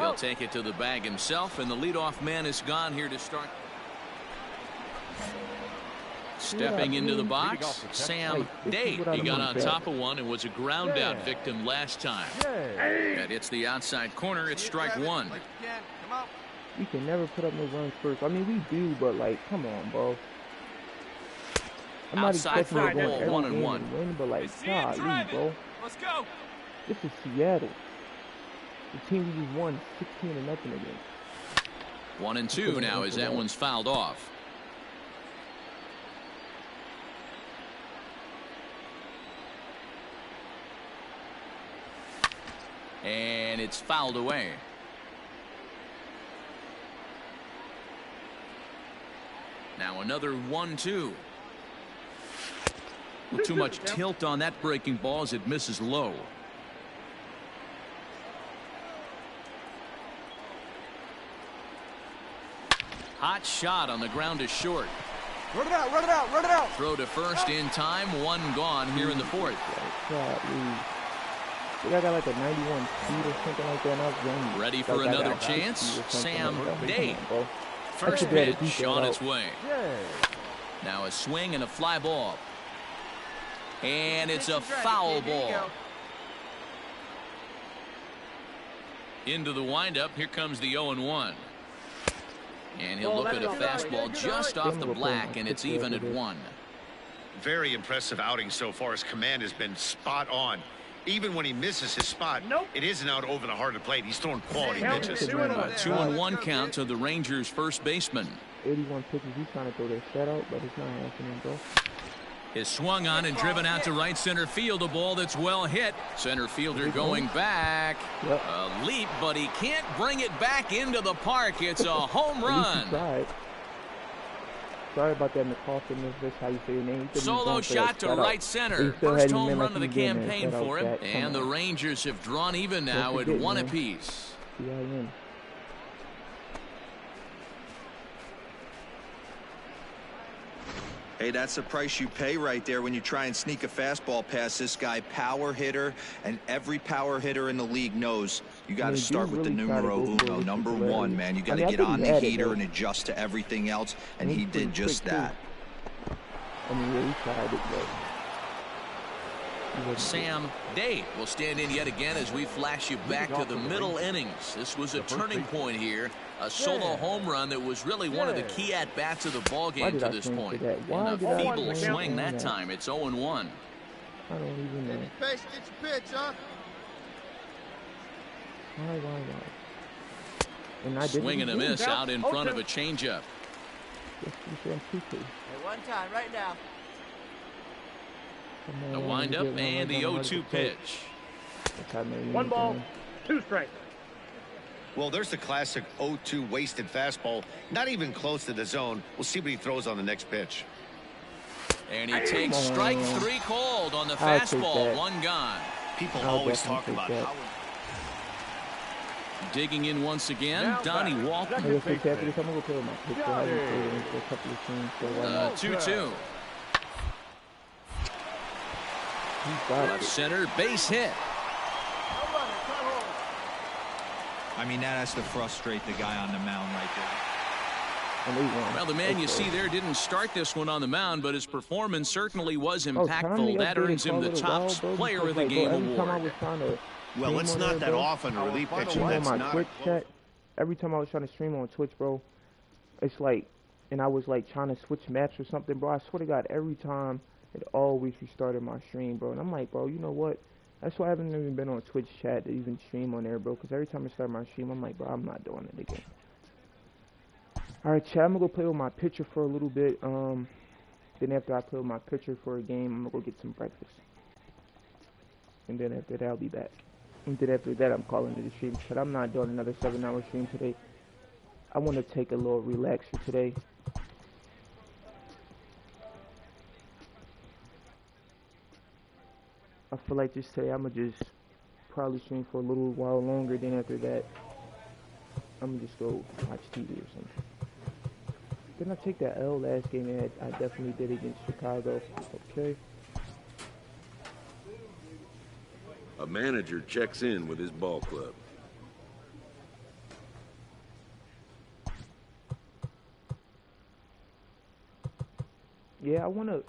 [SPEAKER 2] He'll take it to the bag himself, and the leadoff man is gone here to start. Stepping into the box, Sam Day. He got on top of one and was a ground out victim last time. That hits the outside corner. It's strike 1.
[SPEAKER 1] We can never put up no runs first. I mean, we do, but like, come on, bro. I'm
[SPEAKER 2] outside for a ball, 1-1.
[SPEAKER 1] Win, but like, golly, bro.
[SPEAKER 5] Let's go.
[SPEAKER 1] This is Seattle. The team we just won 16 to nothing against.
[SPEAKER 2] 1-2 now as that one's fouled off. And it's fouled away. Now another 1-2. With too much tilt on that breaking ball as it misses low. Hot shot on the ground is short.
[SPEAKER 5] Run it out, run it out, run it out.
[SPEAKER 2] Throw to first in time. 1 gone here in the 4th.
[SPEAKER 1] I got like a 91 speed or something like that. And I was young.
[SPEAKER 2] Ready for another chance. Sam Day. First pitch on its way. Now a swing and a fly ball. And it's a foul ball. Into the windup. Here comes the 0-1. And he'll look at a fastball just off the black, and it's even at 1.
[SPEAKER 3] Very impressive outing so far. His command has been spot on. Even when he misses his spot, it isn't out over the heart of the plate. He's throwing quality pitches.
[SPEAKER 2] 2-1 count to the Rangers' first baseman.
[SPEAKER 1] 81 pitches. He's trying to throw that shutout, but it's not happening, bro.
[SPEAKER 2] Is swung on and driven out to right center field. A ball that's well hit. Center fielder going back.
[SPEAKER 1] Yep.
[SPEAKER 2] A leap, but he can't bring it back into the park. It's a home run.
[SPEAKER 1] Sorry about that, McCaulkin. That's how you say your name.
[SPEAKER 2] Solo shot to right center. First home run of the campaign for him. And the Rangers have drawn even now at 1 apiece.
[SPEAKER 6] Hey, that's the price you pay right there when you try and sneak a fastball past this guy. Power hitter, and every power hitter in the league knows you got to start with the numero uno, number 1, man. You got to get on the heater and adjust to everything else, and he did just that.
[SPEAKER 1] I mean, yeah, he tried it, but
[SPEAKER 2] Sam Day will stand in yet again as we flash you back to the middle innings. This was a turning point here. A solo home run that was really one of the key at-bats of the ballgame to this point. And a feeble swing that time. It's 0-1.
[SPEAKER 1] I don't even know.
[SPEAKER 8] Get your pitch, huh?
[SPEAKER 1] Why?
[SPEAKER 2] Swing and a miss out in front of a changeup.
[SPEAKER 8] One time, right now.
[SPEAKER 2] The windup and the 0-2 pitch.
[SPEAKER 4] 1 ball, 2 strikes.
[SPEAKER 3] Well, there's the classic 0-2 wasted fastball. Not even close to the zone. We'll see what he throws on the next pitch.
[SPEAKER 2] And he takes strike 3 called on the fastball. 1 gone.
[SPEAKER 3] People always talk about how...
[SPEAKER 2] Digging in once again, Donnie Walker. 2-2. Left center, base hit.
[SPEAKER 6] I mean, that has to frustrate the guy on the mound right there.
[SPEAKER 2] Well, the man you see there didn't start this one on the mound, but his performance certainly was impactful. That earns him the top player of the game award.
[SPEAKER 3] Well, it's not that often a relief pitcher that's not.
[SPEAKER 1] Every time I was trying to stream on Twitch, bro, it's like, and I was like trying to switch maps or something, bro. I swear to God, every time it always restarted my stream, bro. And I'm like, bro, you know what? That's why I haven't even been on Twitch chat to even stream on there, bro. Because every time I start my stream, I'm like, bro, I'm not doing it again. Alright, chat, I'm going to go play with my pitcher for a little bit. Then after I play with my pitcher for a game, I'm going to go get some breakfast. And then after that, I'll be back. And then after that, I'm calling it a stream. But I'm not doing another 7-hour stream today. I want to take a little relaxer today. I feel like just today I'm going to just probably stream for a little while longer. Then after that, I'm going to just go watch TV or something. Didn't I take that L last game? I definitely did against Chicago. Okay.
[SPEAKER 7] A manager checks in with his ball club.
[SPEAKER 1] Yeah, I want to...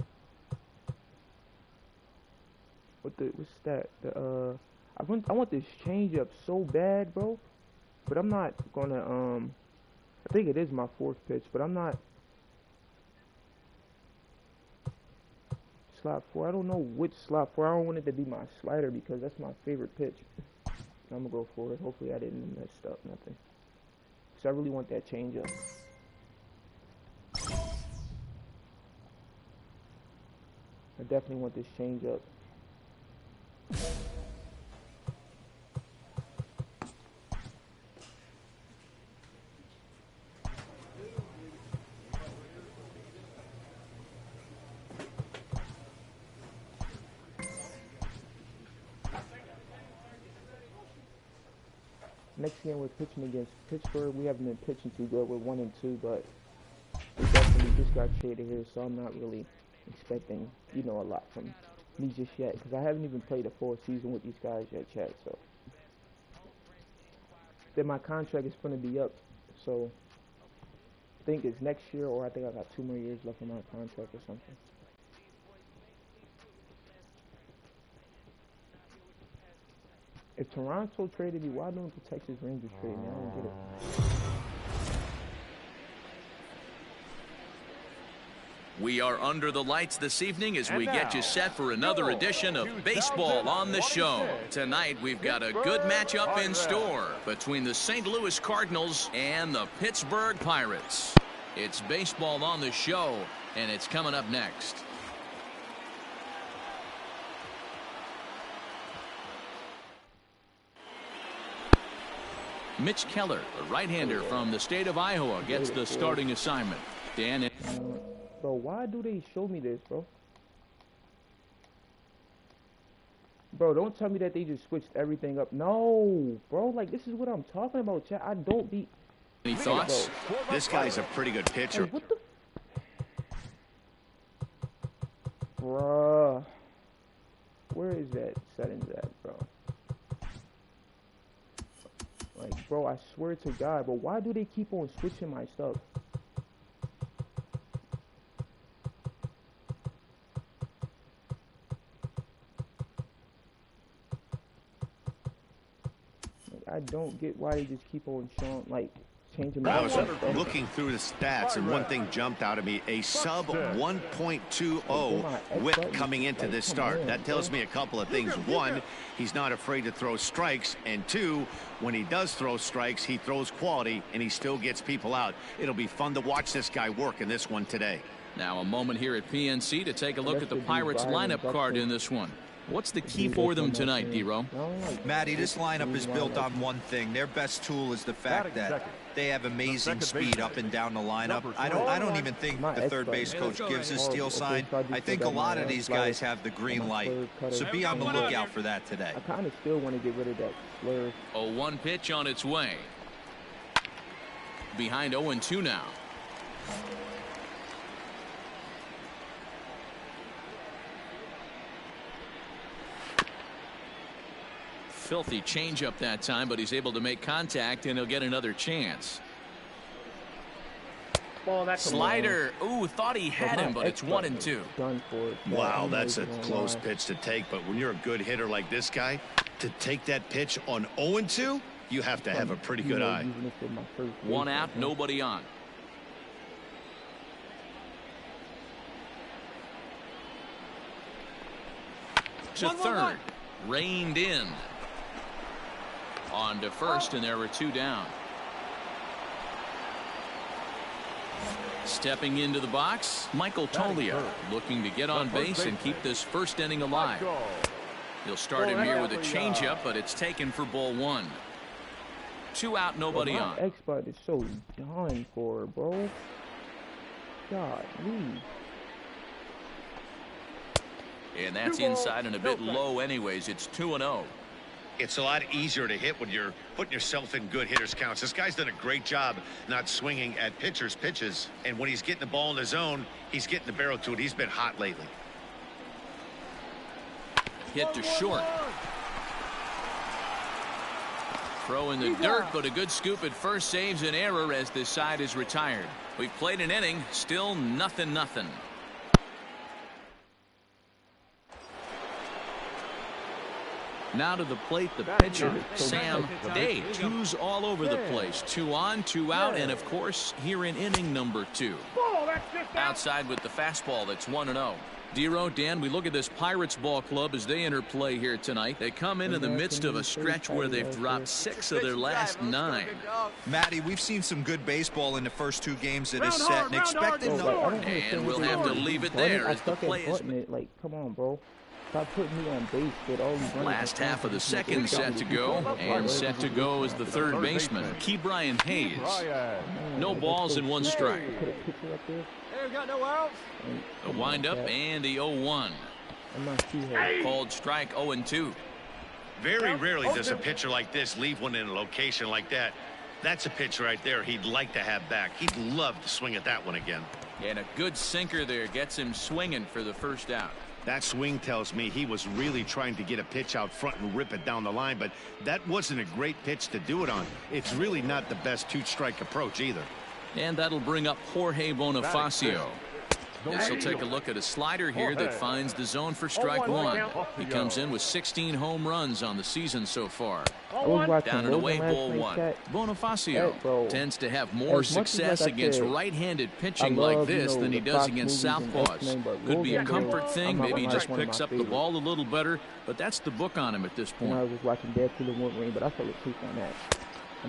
[SPEAKER 1] What's that? I want this change up so bad, bro. But I'm not gonna I think it is my 4th pitch, but I'm not slot 4. I don't know which slot 4. I don't want it to be my slider because that's my favorite pitch. I'm gonna go for it. Hopefully I didn't mess up nothing. So I really want that change up. I definitely want this change up. Next game we're pitching against Pittsburgh. We haven't been pitching too good. We're 1-2, but we definitely just got traded here, so I'm not really expecting, you know, a lot from me just yet, because I haven't even played a full season with these guys yet, Chad. So then my contract is going to be up, so I think it's next year, or I think I got 2 more years left on my contract or something. If Toronto traded me, why don't the Texas Rangers trade me? I don't get it.
[SPEAKER 2] We are under the lights this evening as we get you set for another edition of Baseball on the Show. Tonight, we've got a good matchup in store between the St. Louis Cardinals and the Pittsburgh Pirates. It's baseball on the show, and it's coming up next. Mitch Keller, a right-hander from the state of Iowa, gets the starting assignment. Dan.
[SPEAKER 1] Bro, why do they show me this, bro? Bro, don't tell me that they just switched everything up. No, bro, like, this is what I'm talking about, chat. I don't be...
[SPEAKER 2] Any thoughts?
[SPEAKER 3] This guy's a pretty good pitcher.
[SPEAKER 1] Hey, what the... Bruh. Where is that settings at, bro? Like, bro, I swear to God, but why do they keep on switching my stuff? I don't get why they just keep on showing, like, changing my
[SPEAKER 3] I was
[SPEAKER 1] stuff.
[SPEAKER 3] looking through the stats, and one thing jumped out at me: a sub 1.20 whip coming into this start. That tells me a couple of things. One, he's not afraid to throw strikes, and two, when he does throw strikes, he throws quality, and he still gets people out. It'll be fun to watch this guy work in this one today.
[SPEAKER 2] Now a moment here at PNC to take a look at the Pirates lineup card in this one. What's the key for them tonight, D-Ro?
[SPEAKER 6] Matty, this lineup is built on one thing. Their best tool is the fact that they have amazing speed up and down the lineup. I don't even think the third base coach gives a steal sign. I think a lot of these guys have the green light. So be on the lookout for that today.
[SPEAKER 1] I kind of still want to get rid of that slur.
[SPEAKER 2] 0-1 pitch on its way. Behind 0-2 now. Filthy changeup that time, but he's able to make contact, and he'll get another chance. Slider. Ooh, thought he had him, but it's 1-2.
[SPEAKER 3] Wow, that's a close pitch to take, but when you're a good hitter like this guy, to take that pitch on 0-2, you have to have a pretty good eye.
[SPEAKER 2] One out, nobody on. To third, reined in. On to first, and there were two down. Stepping into the box, Michael Toglia, looking to get on base and keep this first inning alive. He'll start him here with a changeup, but it's taken for ball one. Two out, nobody on.
[SPEAKER 1] X button is so done for, bro. God, please.
[SPEAKER 2] And that's inside and a bit low anyways. It's 2-0.
[SPEAKER 3] It's a lot easier to hit when you're putting yourself in good hitters counts. This guy's done a great job not swinging at pitchers' pitches. And when he's getting the ball in the zone, he's getting the barrel to it. He's been hot lately.
[SPEAKER 2] Hit to short. Throw in the dirt, but a good scoop at first saves an error as this side is retired. We've played an inning, still 0-0. Now to the plate, the pitcher, Sam Day. Twos all over the place. 2 on, 2 out, and of course, here in inning number 2. Outside with the fastball, that's 1-0. D-Ro, Dan, we look at this Pirates ball club as they enter play here tonight. They come in the midst of a stretch where they've dropped 6 of their last 9.
[SPEAKER 6] Matty, we've seen some good baseball in the first 2 games of this set and expected them.
[SPEAKER 2] And we'll have to leave it there as the play is...
[SPEAKER 1] Like, come on, bro. Stop putting me on base with all these
[SPEAKER 2] last half of the second set to go, and set to go is the third baseman, Ke'Bryan Hayes. No balls and 1 strike. The windup and the 0-1. Called strike 0-2.
[SPEAKER 3] Very rarely does a pitcher like this leave one in a location like that. That's a pitch right there he'd like to have back. He'd love to swing at that one again.
[SPEAKER 2] And a good sinker there gets him swinging for the first out.
[SPEAKER 3] That swing tells me he was really trying to get a pitch out front and rip it down the line, but that wasn't a great pitch to do it on. It's really not the best 2-strike approach either.
[SPEAKER 2] And that'll bring up Jorge Bonifacio. This will take a look at a slider here that finds the zone for strike 1. He comes in with 16 home runs on the season so far. Down and away, ball 1. Bonifacio tends to have more success against right-handed pitching like this than he does against southpaws. Could be a comfort thing. Maybe he just picks up the ball a little better, but that's the book on him at this point.
[SPEAKER 1] I was just watching Dead to the One Ring, but I fell asleep on that.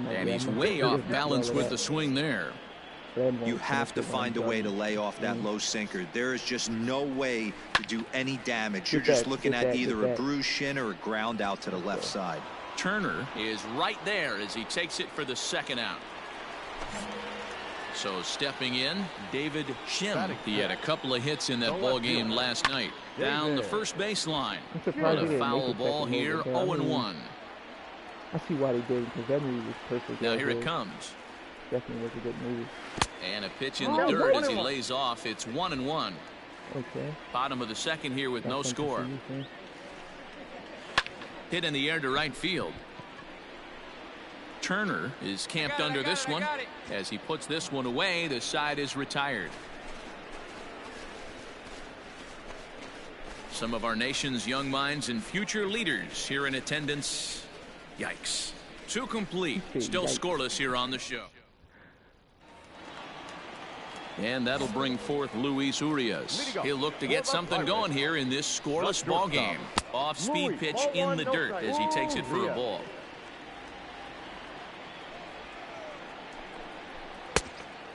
[SPEAKER 2] And he's way off balance with the swing there.
[SPEAKER 6] You have to find a way to lay off that low sinker. There is just no way to do any damage. You're just looking at either a bruised shin or a ground out to the left side.
[SPEAKER 2] Turner is right there as he takes it for the second out. So stepping in, David Shim. He had a couple of hits in that ball game last night. Down the first baseline. What a foul ball here, 0-1.
[SPEAKER 1] I see why they did, because that move was perfect.
[SPEAKER 2] Now here it comes.
[SPEAKER 1] Definitely was a good move.
[SPEAKER 2] And a pitch in the dirt as he lays off. It's 1-1.
[SPEAKER 1] Okay.
[SPEAKER 2] Bottom of the second here with no score. Hit in the air to right field. Turner is camped under this one. As he puts this one away, the side is retired. Some of our nation's young minds and future leaders here in attendance. Yikes. 2 complete. Still scoreless here on the show. And that'll bring forth Luis Urias. He'll look to get something going here in this scoreless ball game. Off-speed pitch in the dirt as he takes it for a ball.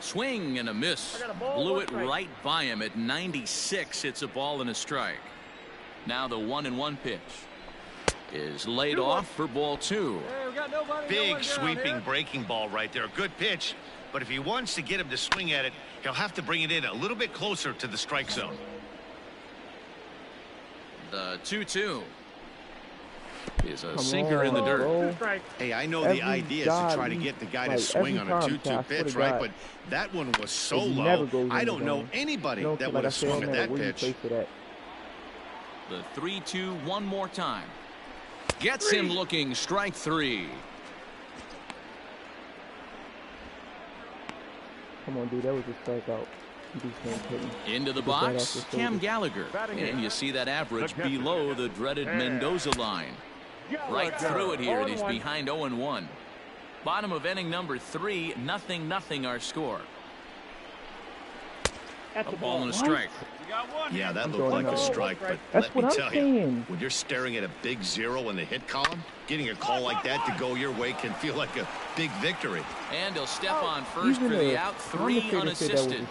[SPEAKER 2] Swing and a miss. Blew it right by him at 96. It's a ball and a strike. Now the 1-1 pitch is laid off for ball 2.
[SPEAKER 3] Big sweeping breaking ball right there. Good pitch. But if he wants to get him to swing at it, he'll have to bring it in a little bit closer to the strike zone.
[SPEAKER 2] The 2-2 is a sinker in the dirt.
[SPEAKER 3] Hey, I know the idea is to try to get the guy to swing on a 2-2 pitch, right? But that one was so low. I don't know anybody that would have swung at that pitch.
[SPEAKER 2] The 3-2 one more time. Gets him looking. Strike 3.
[SPEAKER 1] Come on, dude. That was a strikeout.
[SPEAKER 2] Into the box, Cam Gallagher. And you see that average below the dreaded Mendoza line. Right through it here, and he's behind 0-1. Bottom of inning number 3, 0-0 our score. A ball and a strike.
[SPEAKER 3] Yeah, that looked like a strike, but let me tell you, when you're staring at a big 0 in the hit column, getting a call like that to go your way can feel like a big victory.
[SPEAKER 2] And he'll step on first for the out, 3 unassisted.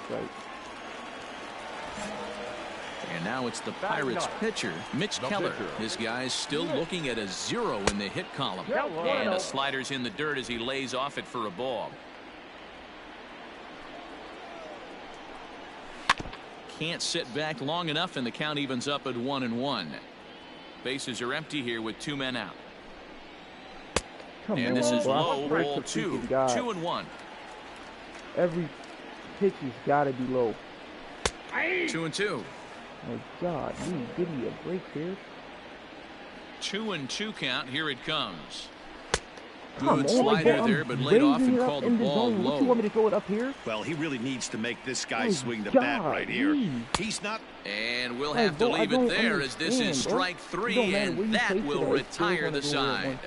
[SPEAKER 2] And now it's the Pirates pitcher, Mitch Keller. This guy's still looking at a 0 in the hit column. And a slider's in the dirt as he lays off it for a ball. Can't sit back long enough, and the count evens up at 1-1. Bases are empty here with 2 men out. And this is low, ball 2. 2-1.
[SPEAKER 1] Every pitch has got to be low.
[SPEAKER 2] 2-2.
[SPEAKER 1] My God, give me a break here.
[SPEAKER 2] 2-2 count. Here it comes. Good slider there, but laid off and called the ball low.
[SPEAKER 1] You want me to throw it up here?
[SPEAKER 3] Well, he really needs to make this guy swing the bat right here. He's not.
[SPEAKER 2] And we'll have to leave it there as this is strike 3, and that will retire the side.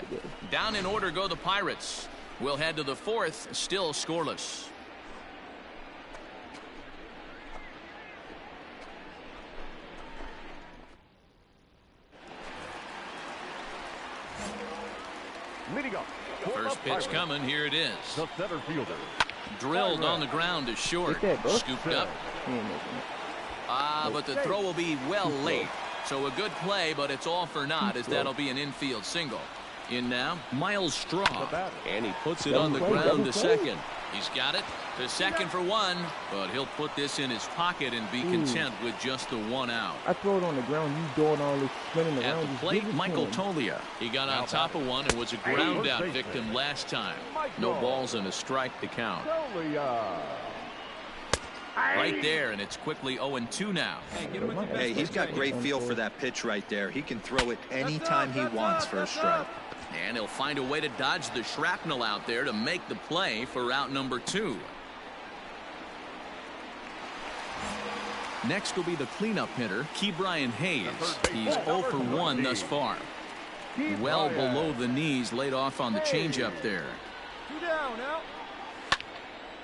[SPEAKER 2] Down in order go the Pirates. We'll head to the 4th, still scoreless. First pitch coming. Here it is.
[SPEAKER 4] The center fielder.
[SPEAKER 2] Drilled on the ground to short. Scooped up. But the throw will be well late. So a good play, but it's all for naught as that'll be an infield single. In now, Miles Straw. And he puts it on the ground to second. He's got it to second for 1, but he'll put this in his pocket and be content with just the 1 out.
[SPEAKER 1] I throw it on the ground. You doing all this spinning around.
[SPEAKER 2] At the plate, Michael Tolia. He got on top of one and was a ground out victim last time. No balls and a strike to count. Right there, and it's quickly 0-2 now.
[SPEAKER 6] Hey, he's got great feel for that pitch right there. He can throw it anytime he wants for a strike.
[SPEAKER 2] And he'll find a way to dodge the shrapnel out there to make the play for out number 2. Next will be the cleanup hitter, Ke'Bryan Hayes. He's 0 for 1 thus far. Well below the knees, laid off on the changeup there.
[SPEAKER 8] 2 down now.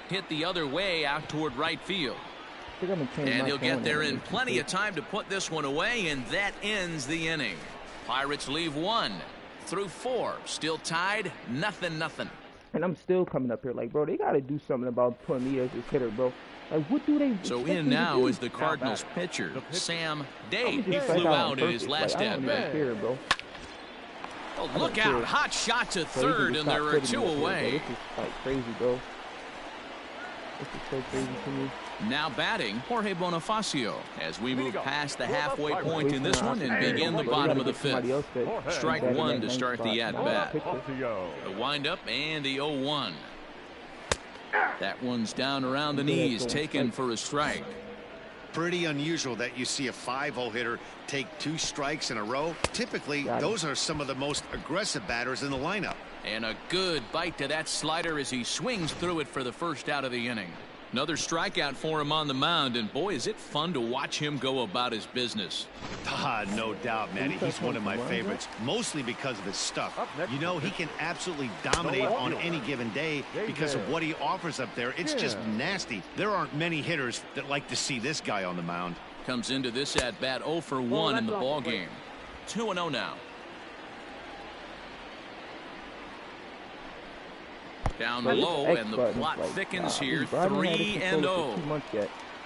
[SPEAKER 2] Hit the other way out toward right field. And he'll get there in plenty of time to put this one away, and that ends the inning. Pirates leave 1 through 4, still tied, 0-0.
[SPEAKER 1] And I'm still coming up here like, bro, they got to do something about putting me as this hitter, bro. Like, what do they
[SPEAKER 2] So
[SPEAKER 1] expect
[SPEAKER 2] in
[SPEAKER 1] me to
[SPEAKER 2] now
[SPEAKER 1] do?
[SPEAKER 2] is the Cardinals pitcher, Sam Day.
[SPEAKER 1] I'm
[SPEAKER 2] He
[SPEAKER 1] just strike
[SPEAKER 2] flew
[SPEAKER 1] on
[SPEAKER 2] out in his
[SPEAKER 1] purpose.
[SPEAKER 2] last
[SPEAKER 1] Like, I don't even
[SPEAKER 2] at-bat.
[SPEAKER 1] care, bro.
[SPEAKER 2] Oh,
[SPEAKER 1] I
[SPEAKER 2] look
[SPEAKER 1] don't
[SPEAKER 2] out.
[SPEAKER 1] care.
[SPEAKER 2] Hot shot to
[SPEAKER 1] So you can
[SPEAKER 2] third,
[SPEAKER 1] just
[SPEAKER 2] and there
[SPEAKER 1] stop
[SPEAKER 2] are
[SPEAKER 1] putting
[SPEAKER 2] two
[SPEAKER 1] me up here, bro.
[SPEAKER 2] away.
[SPEAKER 1] This is like crazy, bro. This is so crazy to me.
[SPEAKER 2] Now batting, Jorge Bonifacio, as we move past the halfway
[SPEAKER 4] Well,
[SPEAKER 2] point in this one and begin the bottom of the fifth. Strike one to start the at-bat. The windup and the 0-1. That one's down around the knees, taken for a strike.
[SPEAKER 3] Pretty unusual that you see a 5-0 hitter take 2 strikes in a row. Typically, those are some of the most aggressive batters in the lineup.
[SPEAKER 2] And a good bite to that slider as he swings through it for the first out of the inning. Another strikeout for him on the mound, and boy, is it fun to watch him go about his business.
[SPEAKER 3] No doubt, Manny. He's one of my favorites, mostly because of his stuff. You know, he can absolutely dominate on any given day because of what he offers up there. It's just nasty. There aren't many hitters that like to see this guy on the mound.
[SPEAKER 2] Comes into this at-bat 0 for 1 in the ballgame. 2-0 now. Down low, and the plot thickens here. 3-0.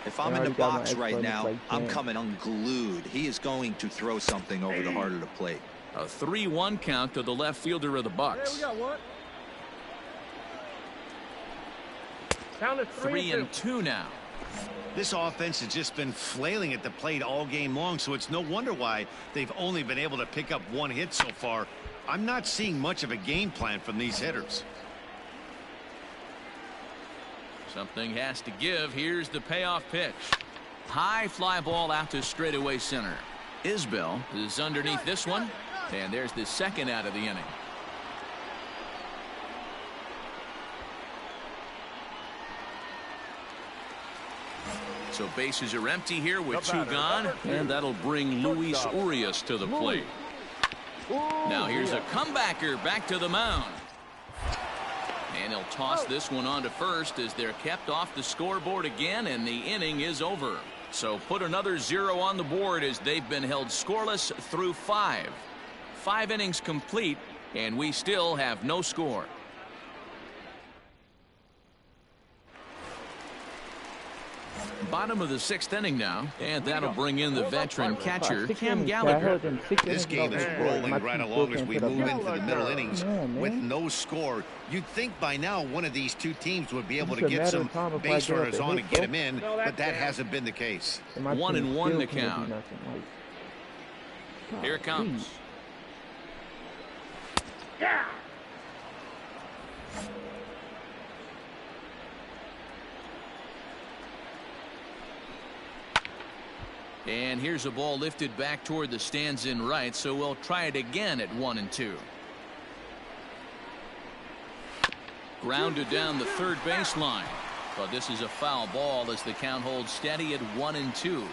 [SPEAKER 6] If I'm in the box right now, I'm coming unglued. He is going to throw something over the heart of the plate.
[SPEAKER 2] A 3-1 count to the left fielder of the Bucks.
[SPEAKER 5] Hey, we got one. Down to
[SPEAKER 2] 3-2 now.
[SPEAKER 3] This offense has just been flailing at the plate all game long, so it's no wonder why they've only been able to pick up 1 hit so far. I'm not seeing much of a game plan from these hitters.
[SPEAKER 2] Something has to give. Here's the payoff pitch. High fly ball out to straightaway center. Isbell is underneath this one, and there's the second out of the inning. So bases are empty here with 2 gone, and that'll bring Luis Urias to the plate. Now here's a comebacker back to the mound. And he'll toss this one on to first as they're kept off the scoreboard again, and the inning is over. So put another 0 on the board as they've been held scoreless through 5. 5 innings complete, and we still have no score. Bottom of the 6th inning now, and that'll bring in the veteran catcher, Cam Gallagher.
[SPEAKER 3] This game is rolling right along as we move into the middle innings with no score. You'd think by now one of these 2 teams would be able to get some base runners on and get them in, but that hasn't been the case.
[SPEAKER 2] 1-1 the count. Here it comes.
[SPEAKER 5] Yeah.
[SPEAKER 2] And here's a ball lifted back toward the stands in right, so we'll try it again at 1-2. Grounded down the third baseline, but this is a foul ball as the count holds steady at 1-2.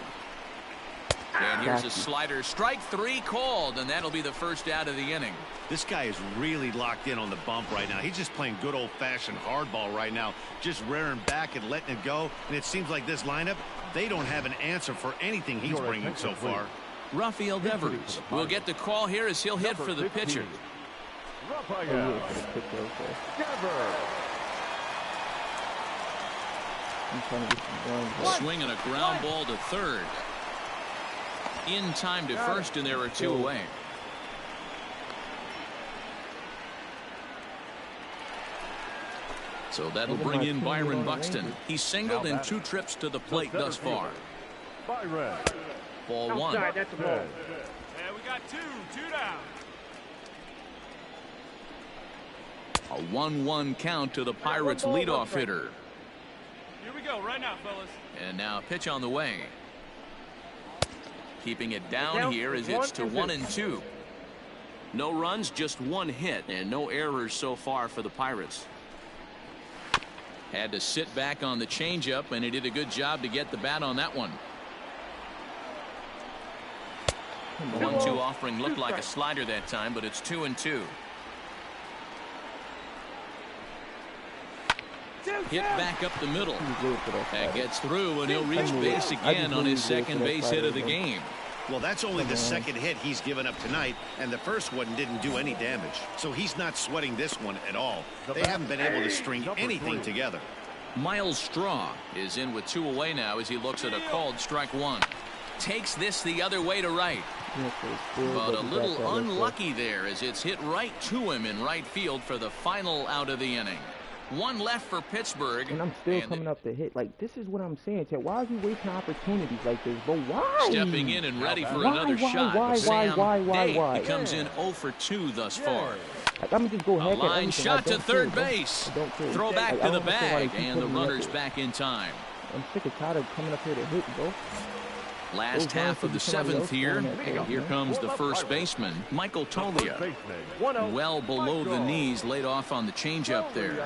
[SPEAKER 2] And here's a slider, strike 3 called, and that'll be the first out of the inning.
[SPEAKER 3] This guy is really locked in on the bump right now. He's just playing good old-fashioned hardball right now, just rearing back and letting it go. And it seems like this lineup, they don't have an answer for anything he's bringing so far.
[SPEAKER 2] Rafael Devers will get the call here as he'll hit for the pitcher. Swinging a ground ball to third. In time to first, and there are 2 away. So that'll bring in Byron Buxton. He's singled in 2 trips to the plate thus far. Ball 1.
[SPEAKER 5] That's a ball. Yeah, we got 2 down.
[SPEAKER 2] A 1-1 count to the Pirates leadoff hitter.
[SPEAKER 5] Here we go right now, fellas.
[SPEAKER 2] And now a pitch on the way. Keeping it down here as it's to 1-2. No runs, just 1 hit, and no errors so far for the Pirates. Had to sit back on the changeup, and he did a good job to get the bat on that one. 1-2 offering looked like a slider that time, but it's 2-2. Hit back up the middle. That gets through, and he'll reach base again on his second base hit of the game.
[SPEAKER 3] Well, that's only the second hit he's given up tonight, and the first one didn't do any damage. So he's not sweating this one at all. They haven't been able to string anything together.
[SPEAKER 2] Miles Straw is in with 2 away now as he looks at a called strike 1. Takes this the other way to right. But a little unlucky there as it's hit right to him in right field for the final out of the inning. 1 left for Pittsburgh.
[SPEAKER 1] And I'm still coming up to hit. Like, this is what I'm saying, Chad. Why are you wasting opportunities like this, bro? Why?
[SPEAKER 2] Stepping in and ready for another shot. Why? He comes in 0 for 2 thus far.
[SPEAKER 1] Like, I'm just go ahead.
[SPEAKER 2] A line shot to third base. Throw back to the bag, and the runner's back in time.
[SPEAKER 1] I'm sick and tired of coming up here to hit, bro.
[SPEAKER 2] Last half of the 7th here. Here comes the first baseman, Michael Toglia. Well below the knees, laid off on the changeup there.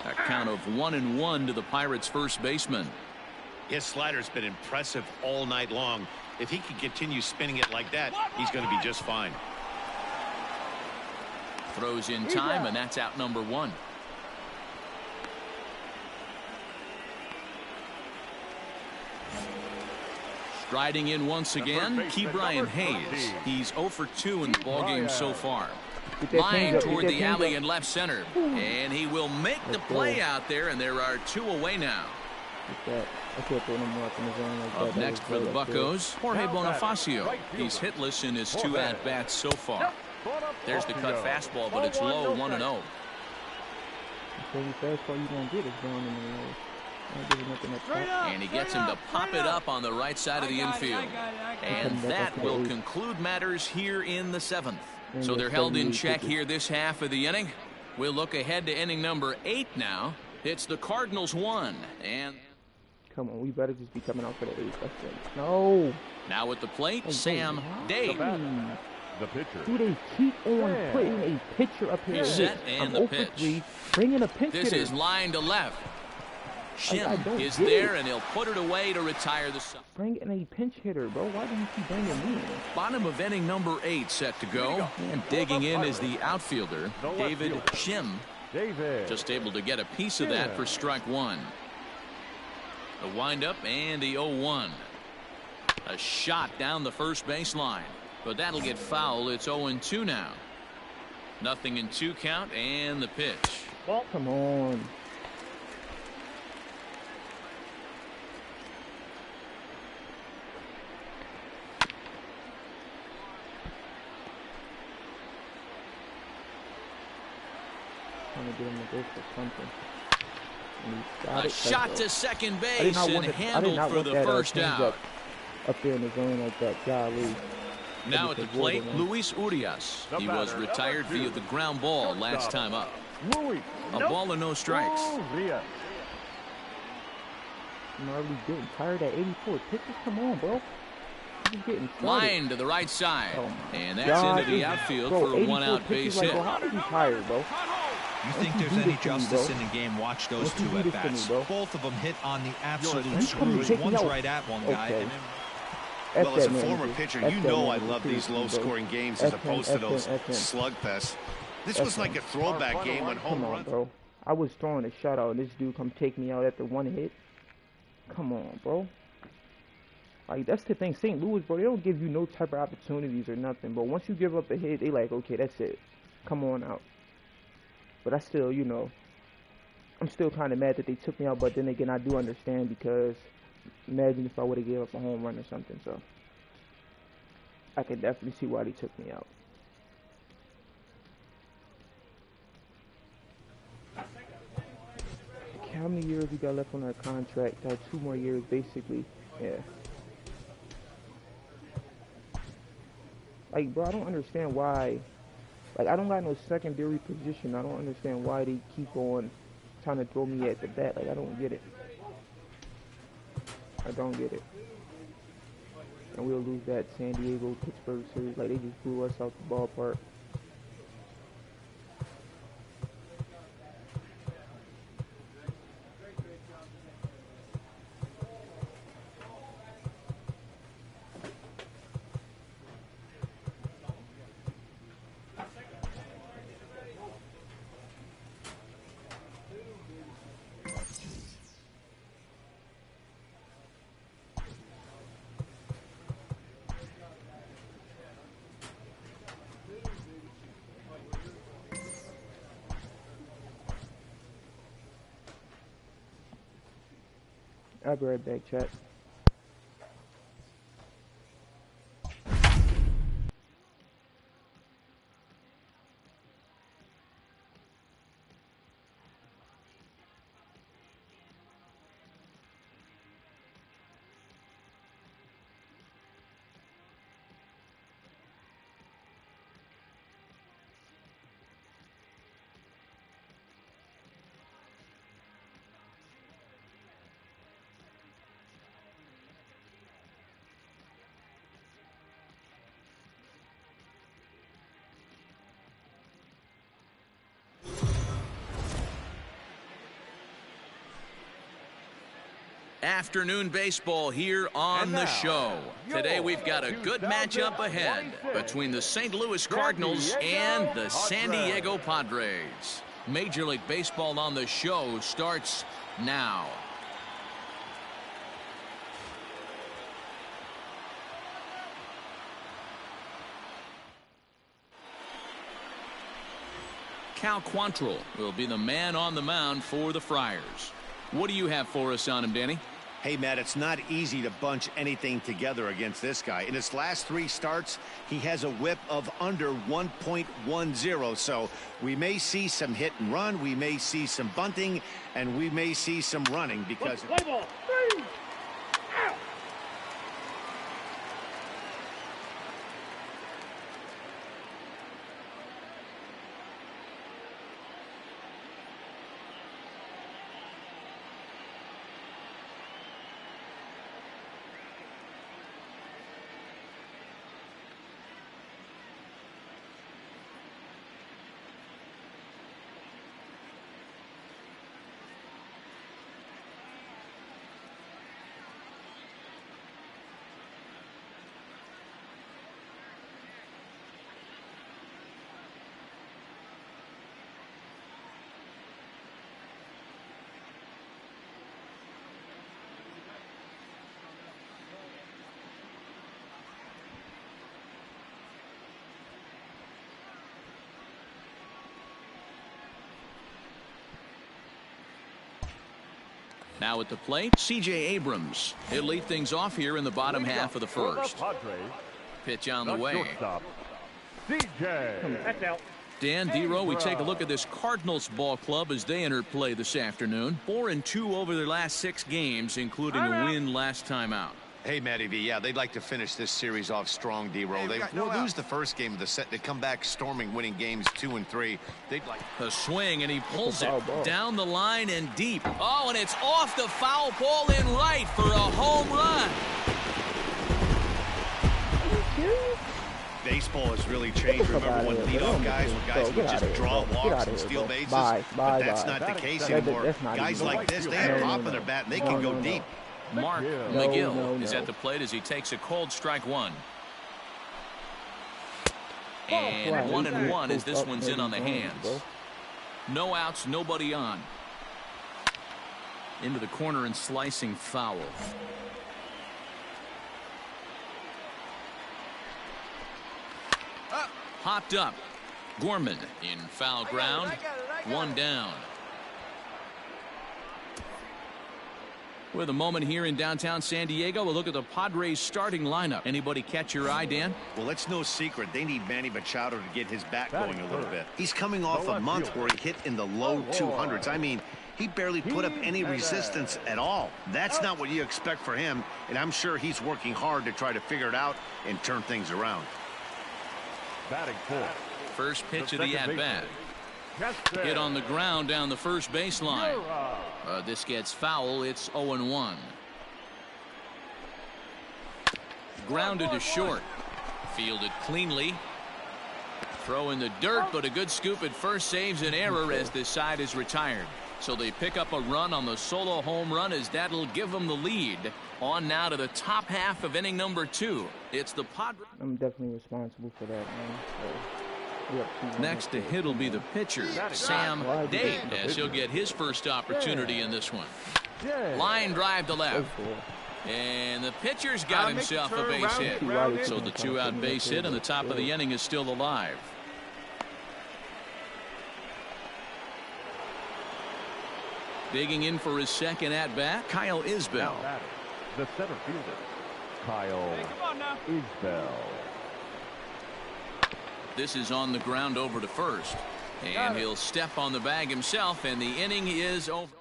[SPEAKER 2] A count of 1-1 to the Pirates' first baseman.
[SPEAKER 3] His slider's been impressive all night long. If he can continue spinning it like that, he's going to be just fine.
[SPEAKER 2] Throws in time, and that's out number 1. Striding in once again, Ke'Bryan Hayes. He's 0 for 2 in the ballgame so far. Line toward the alley in left center. And he will make the play out there, and there are 2 away now. Up next for the Buccos, Jorge Bonifacio. He's hitless in his 2 at-bats so far. There's the cut fastball, but it's low, 1-0. And he gets him to pop it up on the right side of the infield. And that will conclude matters here in the 7th. So they're held in check here this half of the inning. We'll look ahead to inning number 8 now. It's the Cardinals 1. And
[SPEAKER 1] come on, we better just be coming out for the 8th. No.
[SPEAKER 2] Now at the plate, Sam Dave.
[SPEAKER 4] The pitcher.
[SPEAKER 1] Do they keep on putting a pitcher up here?
[SPEAKER 2] Set and the pitch.
[SPEAKER 1] Bringing a pinch
[SPEAKER 2] This
[SPEAKER 1] hitter.
[SPEAKER 2] is line to left. Shim is there, and he'll put it away to retire the side.
[SPEAKER 1] Bring in a pinch hitter, bro. Why don't you keep bringing me in?
[SPEAKER 2] Bottom of inning number 8 set to go. And digging in is the outfielder, David Shim. Just able to get a piece of that for strike 1. The windup and the 0-1. A shot down the first baseline. But that'll get foul. It's 0-2 now. Nothing in 2 count, and the pitch.
[SPEAKER 1] Well, come on. Trying to get him to go for something.
[SPEAKER 2] A shot to second base and handled for the first out.
[SPEAKER 1] Up there in the zone like that, golly.
[SPEAKER 2] Now at the plate, Luis Urias. He was retired via the ground ball last time up. A ball and no strikes.
[SPEAKER 1] I'm already getting tired at 84 pitches. Come on, bro.
[SPEAKER 2] Line to the right side. And that's into the outfield for a 1-out base hit.
[SPEAKER 1] How are you tired, bro?
[SPEAKER 6] You think there's any justice in the game? Watch those 2 at-bats. Both of them hit on the absolute screws. One's right at one guy. And
[SPEAKER 3] well, as a former pitcher, you know I love these low-scoring games as opposed to those slugfests. This was like a throwback game when home runs.
[SPEAKER 1] Bro. I was throwing a shutout, and this dude come take me out after 1 hit. Come on, bro. Like, that's the thing. St. Louis, bro, they don't give you no type of opportunities or nothing. But once you give up a hit, they like, okay, that's it. Come on out. But I still, you know, I'm still kind of mad that they took me out. But then again, I do understand because imagine if I would have gave up a home run or something. So I can definitely see why they took me out. How many years we got left on our contract? 2 more years, basically. Yeah. Like, bro, I don't understand why. Like, I don't got no secondary position. I don't understand why they keep on trying to throw me at the bat. Like, I don't get it. I don't get it. And we'll lose that San Diego-Pittsburgh series. Like, they just blew us out the ballpark. I'll be right back, chat.
[SPEAKER 2] Afternoon baseball here on the show. Today we've got a good matchup ahead between the St. Louis Cardinals and the San Diego Padres. Major League Baseball on the show starts now. Cal Quantrill will be the man on the mound for the Friars. What do you have for us on him, Danny?
[SPEAKER 3] Hey, Matt, it's not easy to bunch anything together against this guy. In his last 3 starts, he has a whip of under 1.10. So we may see some hit and run, we may see some bunting, and we may see some running because... Play ball. 3. Out.
[SPEAKER 2] Now at the plate, C.J. Abrams. He'll lead things off here in the bottom half of the first. Pitch on the way. Dan Dero, we take a look at this Cardinals ball club as they enter play this afternoon. 4-2 over their last 6 games, including a win last time out.
[SPEAKER 3] Hey, Matty V, yeah, they'd like to finish this series off strong, D-Roll. They lose the first game of the set. They come back storming, winning games 2 and 3. They'd like
[SPEAKER 2] a swing, and he pulls it down the line and deep. Oh, and it's off the foul pole in right for a home run.
[SPEAKER 3] Baseball has really changed. Remember when leadoff guys were guys who would just draw walks and steal bases? But that's not the case anymore. Guys like this, they have pop in their bat, and they can go deep.
[SPEAKER 2] Mark McGill is at the plate as he takes a cold strike 1. And 1-1 as this one's in on the hands. No outs, nobody on. Into the corner and slicing foul. Hopped up. Gorman in foul ground. 1 down. With a moment here in downtown San Diego, we'll look at the Padres starting lineup. Anybody catch your eye, Dan?
[SPEAKER 3] Well, it's no secret. They need Manny Machado to get his bat going a little bit. He's coming off a month where he hit in the low 200s. I mean, he barely put up any resistance at all. That's not what you expect for him, and I'm sure he's working hard to try to figure it out and turn things around.
[SPEAKER 4] Batting 4.
[SPEAKER 2] First pitch of the at-bat. Hit on the ground down the first baseline. This gets foul. It's 0-1. Grounded to short. Fielded cleanly. Throw in the dirt, but a good scoop at first saves an error as this side is retired. So they pick up a run on the solo home run as that'll give them the lead. On now to the top half of inning number 2. It's the Padres.
[SPEAKER 1] I'm definitely responsible for that, man.
[SPEAKER 2] Next to hit will be the pitcher, Sam Date, as he'll get his first opportunity in this one. Line drive to left. And the pitcher's got himself a base hit. So the 2-out base hit and the top of the inning is still alive. Digging in for his second at-bat, Kyle Isbell.
[SPEAKER 4] Now batting, the center fielder, Kyle Isbell.
[SPEAKER 2] This is on the ground over to first. And he'll step on the bag himself, and the inning is over.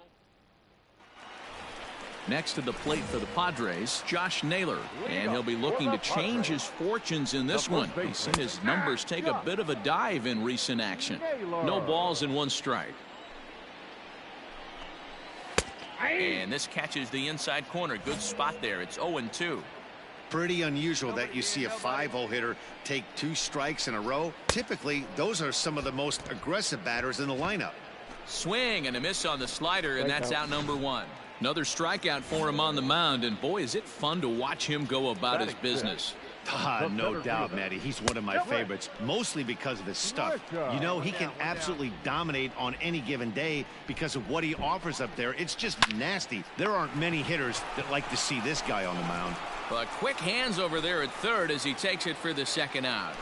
[SPEAKER 2] Next to the plate for the Padres, Josh Naylor. And he'll be looking to change his fortunes in this one. He's seen his numbers take a bit of a dive in recent action. No balls and 1 strike. And this catches the inside corner. Good spot there. It's 0-2.
[SPEAKER 3] Pretty unusual that you see a 5-0 hitter take 2 strikes in a row. Typically, those are some of the most aggressive batters in the lineup.
[SPEAKER 2] Swing and a miss on the slider, and that's out number 1. Another strikeout for him on the mound, and boy, is it fun to watch him go about his business.
[SPEAKER 3] No doubt, Matty. He's one of my favorites, mostly because of his stuff. You know, he can absolutely dominate on any given day because of what he offers up there. It's just nasty. There aren't many hitters that like to see this guy on the mound.
[SPEAKER 2] But quick hands over there at third as he takes it for the second out.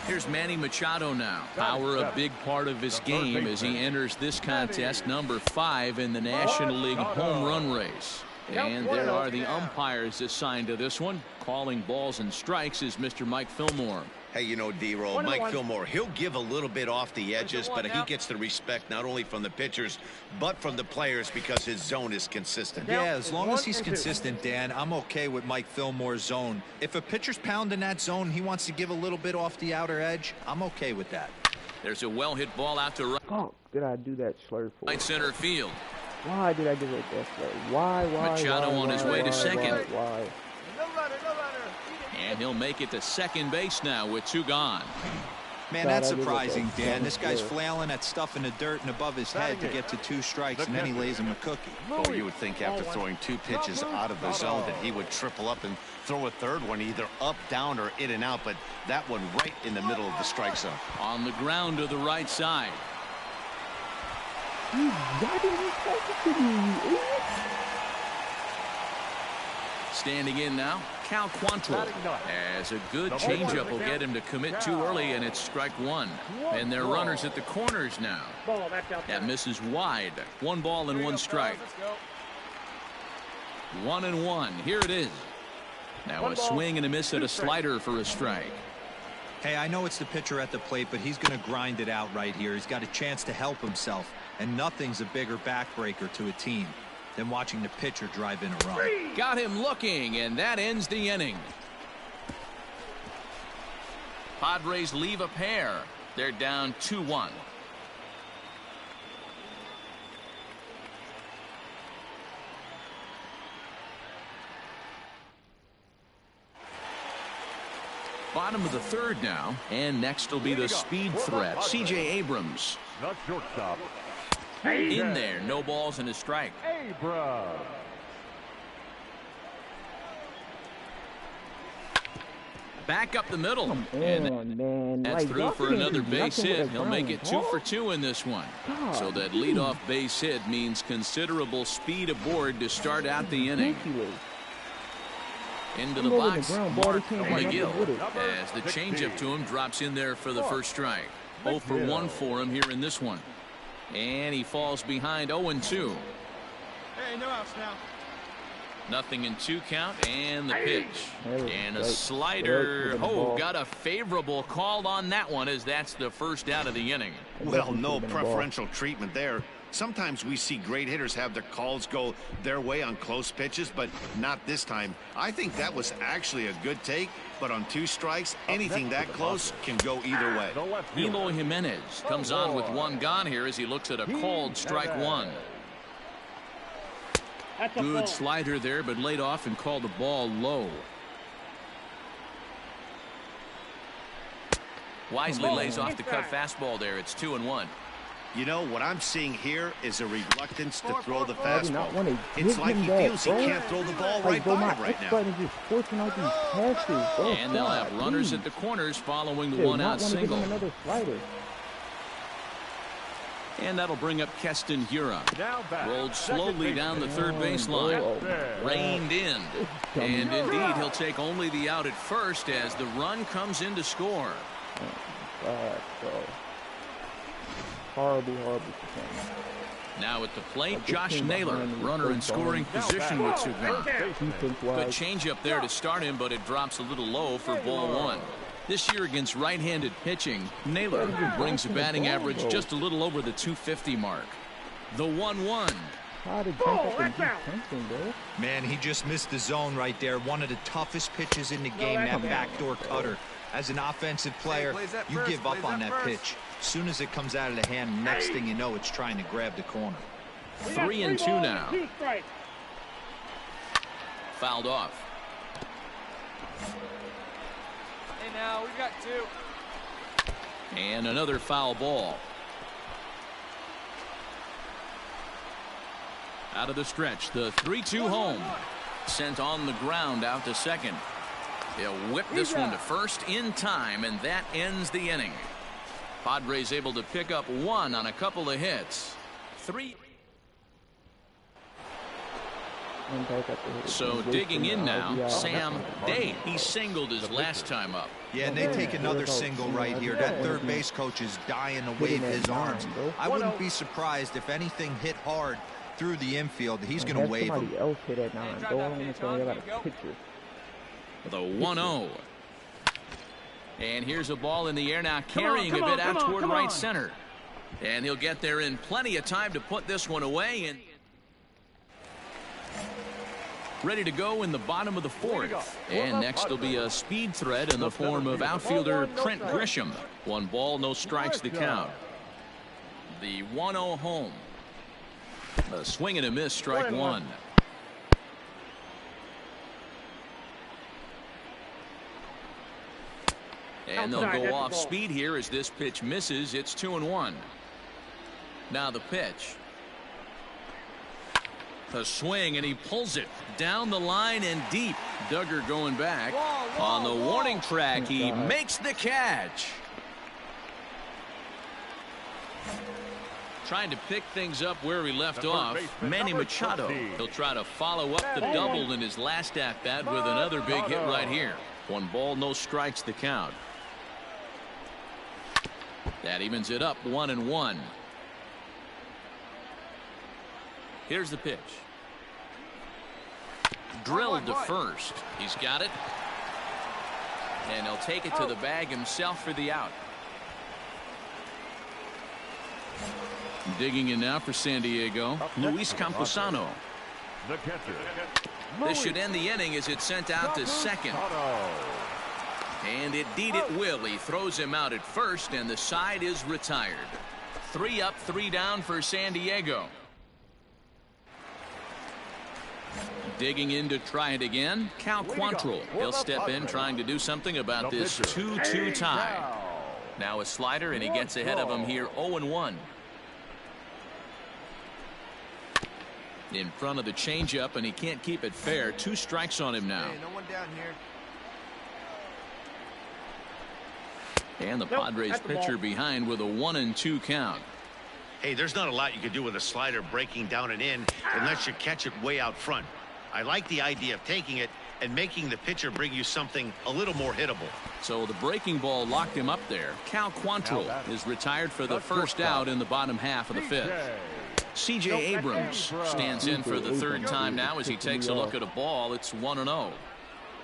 [SPEAKER 2] Here's Manny Machado now. Power a big part of his game as he enters this contest, number 5 in the National League home run race. And there are the umpires assigned to this one. Calling balls and strikes is Mr. Mike Fillmore.
[SPEAKER 3] Hey, you know, D-Roll, Mike Fillmore, he'll give a little bit off the edges, but he gets the respect not only from the pitchers, but from the players because his zone is consistent.
[SPEAKER 6] Yeah, as long as he's consistent, Dan, I'm okay with Mike Fillmore's zone. If a pitcher's pounding that zone, he wants to give a little bit off the outer edge, I'm okay with that.
[SPEAKER 2] There's a well-hit ball out to right.
[SPEAKER 1] Oh, did I do that slur for?
[SPEAKER 2] Right center field.
[SPEAKER 1] Why did I give it that slur? Why?
[SPEAKER 2] Machado on his way to second.
[SPEAKER 1] Why?
[SPEAKER 8] No runner, no runner.
[SPEAKER 2] And he'll make it to second base now with 2 gone.
[SPEAKER 6] Man, that's surprising, Dan. This guy's flailing at stuff in the dirt and above his head to get to 2 strikes, and then he lays him a cookie.
[SPEAKER 3] Oh, you would think after throwing 2 pitches out of the zone that he would triple up and throw a third one either up, down, or in and out, but that one right in the middle of the strike zone.
[SPEAKER 2] On the ground to the right side.
[SPEAKER 1] Why didn't you take it to me, you idiot?
[SPEAKER 2] Standing in now, Cal Quantrill. As a good changeup will get him to commit too early, and it's strike 1. And they're runners at the corners now. That misses wide. 1 ball and 1 strike. 1-1. Here it is. Now a swing and a miss at a slider for a strike.
[SPEAKER 6] Hey, I know it's the pitcher at the plate, but he's going to grind it out right here. He's got a chance to help himself, and nothing's a bigger backbreaker to a team than watching the pitcher drive in a run.
[SPEAKER 2] Got him looking, and that ends the inning. Padres leave a pair. They're down 2-1. Bottom of the 3rd now, and next will be the speed threat, C.J. Abrams.
[SPEAKER 4] The shortstop,
[SPEAKER 2] In there, no balls and a strike.
[SPEAKER 4] Abrams.
[SPEAKER 2] Back up the middle.
[SPEAKER 1] Man.
[SPEAKER 2] That's
[SPEAKER 1] Like,
[SPEAKER 2] through for another base hit. He'll make it 2 for 2 in this one. So that leadoff base hit means considerable speed aboard to start out the inning. Into the box, Mark McGill, as the changeup to him drops in there for the first strike. 0 for 1 for him here in this one. And he falls behind 0-2.
[SPEAKER 8] Hey, no outs now.
[SPEAKER 2] Nothing in 2 count, and the pitch. And a slider. Oh, got a favorable call on that one, as that's the first out of the inning.
[SPEAKER 3] Well, no preferential treatment there. Sometimes we see great hitters have their calls go their way on close pitches, but not this time. I think that was actually a good take, but on 2 strikes, anything that close can go either way.
[SPEAKER 2] Eloy Jimenez comes on with 1 gone here as he looks at a called strike 1. Good slider there, but laid off and called the ball low. Wisely lays off the cut fastball there. It's 2-1.
[SPEAKER 3] You know, what I'm seeing here is a reluctance to throw the fastball.
[SPEAKER 1] It's
[SPEAKER 3] It's like he feels he can't throw the ball right by him right now.
[SPEAKER 2] And they'll have runners at the corners following the 1-out single. And that'll bring up Keston Hiura. Rolled slowly down the third base line. Reined in. And indeed, he'll take only the out at first as the run comes in to score.
[SPEAKER 1] Horrible performance.
[SPEAKER 2] Now at the plate, Josh Naylor, runner in scoring position with 2 gone. Good change up there to start him, but it drops a little low for ball 1. This year against right-handed pitching, Naylor brings a batting average just a little over the 250 mark. The 1-1.
[SPEAKER 6] Man, he just missed the zone right there. One of the toughest pitches in the game, that backdoor cutter. As an offensive player, you give up on that pitch. As soon as it comes out of the hand, next thing you know, it's trying to grab the corner.
[SPEAKER 2] 3-2 now. Fouled off.
[SPEAKER 5] Hey, now we got 2.
[SPEAKER 2] And another foul ball. Out of the stretch, the 3-2 home. Sent on the ground out to second. They'll whip this one to first in time, and that ends the inning. Padres able to pick up 1 on a couple of hits. 3. So digging in now, Sam Day. He singled his last time up.
[SPEAKER 6] Yeah, and they take another single right here. That third base coach is dying to wave his arms. I wouldn't be surprised if anything hit hard through the infield. He's going to wave him.
[SPEAKER 1] Somebody else hit at 9. Go on and say about a picture.
[SPEAKER 2] The 1-0. And here's a ball in the air now, carrying a bit out toward right center. And he'll get there in plenty of time to put this one away. And ready to go in the bottom of the 4th. And next will be a speed threat in the form of outfielder Trent Grisham. 1 ball, no strikes the count. The 1-0 home. A swing and a miss, strike 1. And they'll go off speed here as this pitch misses. It's 2-1. Now the pitch. A swing, and he pulls it down the line and deep. Duggar going back on the warning track. He makes the catch. Trying to pick things up where he left off. Manny Machado. He'll try to follow up the double in his last at-bat with another big hit right here. 1 ball, no strikes the count. That evens it up 1-1. Here's the pitch. Drilled to first. He's got it. And he'll take it to the bag himself for the out. Digging in now for San Diego, Luis Camposano.
[SPEAKER 4] The catcher.
[SPEAKER 2] This should end the inning as it's sent out to second. And indeed it will. He throws him out at first, and the side is retired. 3 up, 3 down for San Diego. Digging in to try it again, Cal Quantrill. He'll step in trying to do something about this 2-2 tie. Now a slider, and he gets ahead of him here 0-1. In front of the changeup, and he can't keep it fair. 2 strikes on him now.
[SPEAKER 8] Hey, no one down here.
[SPEAKER 2] And the Padres pitcher behind with a 1-2 count.
[SPEAKER 3] Hey, there's not a lot you can do with a slider breaking down and in unless you catch it way out front. I like the idea of taking it and making the pitcher bring you something a little more hittable.
[SPEAKER 2] So the breaking ball locked him up there. Cal Quantrill is retired for the first out in the bottom half of the 5th. C.J. Abrams stands in for the 3rd time now as he takes a look at a ball. It's 1-0.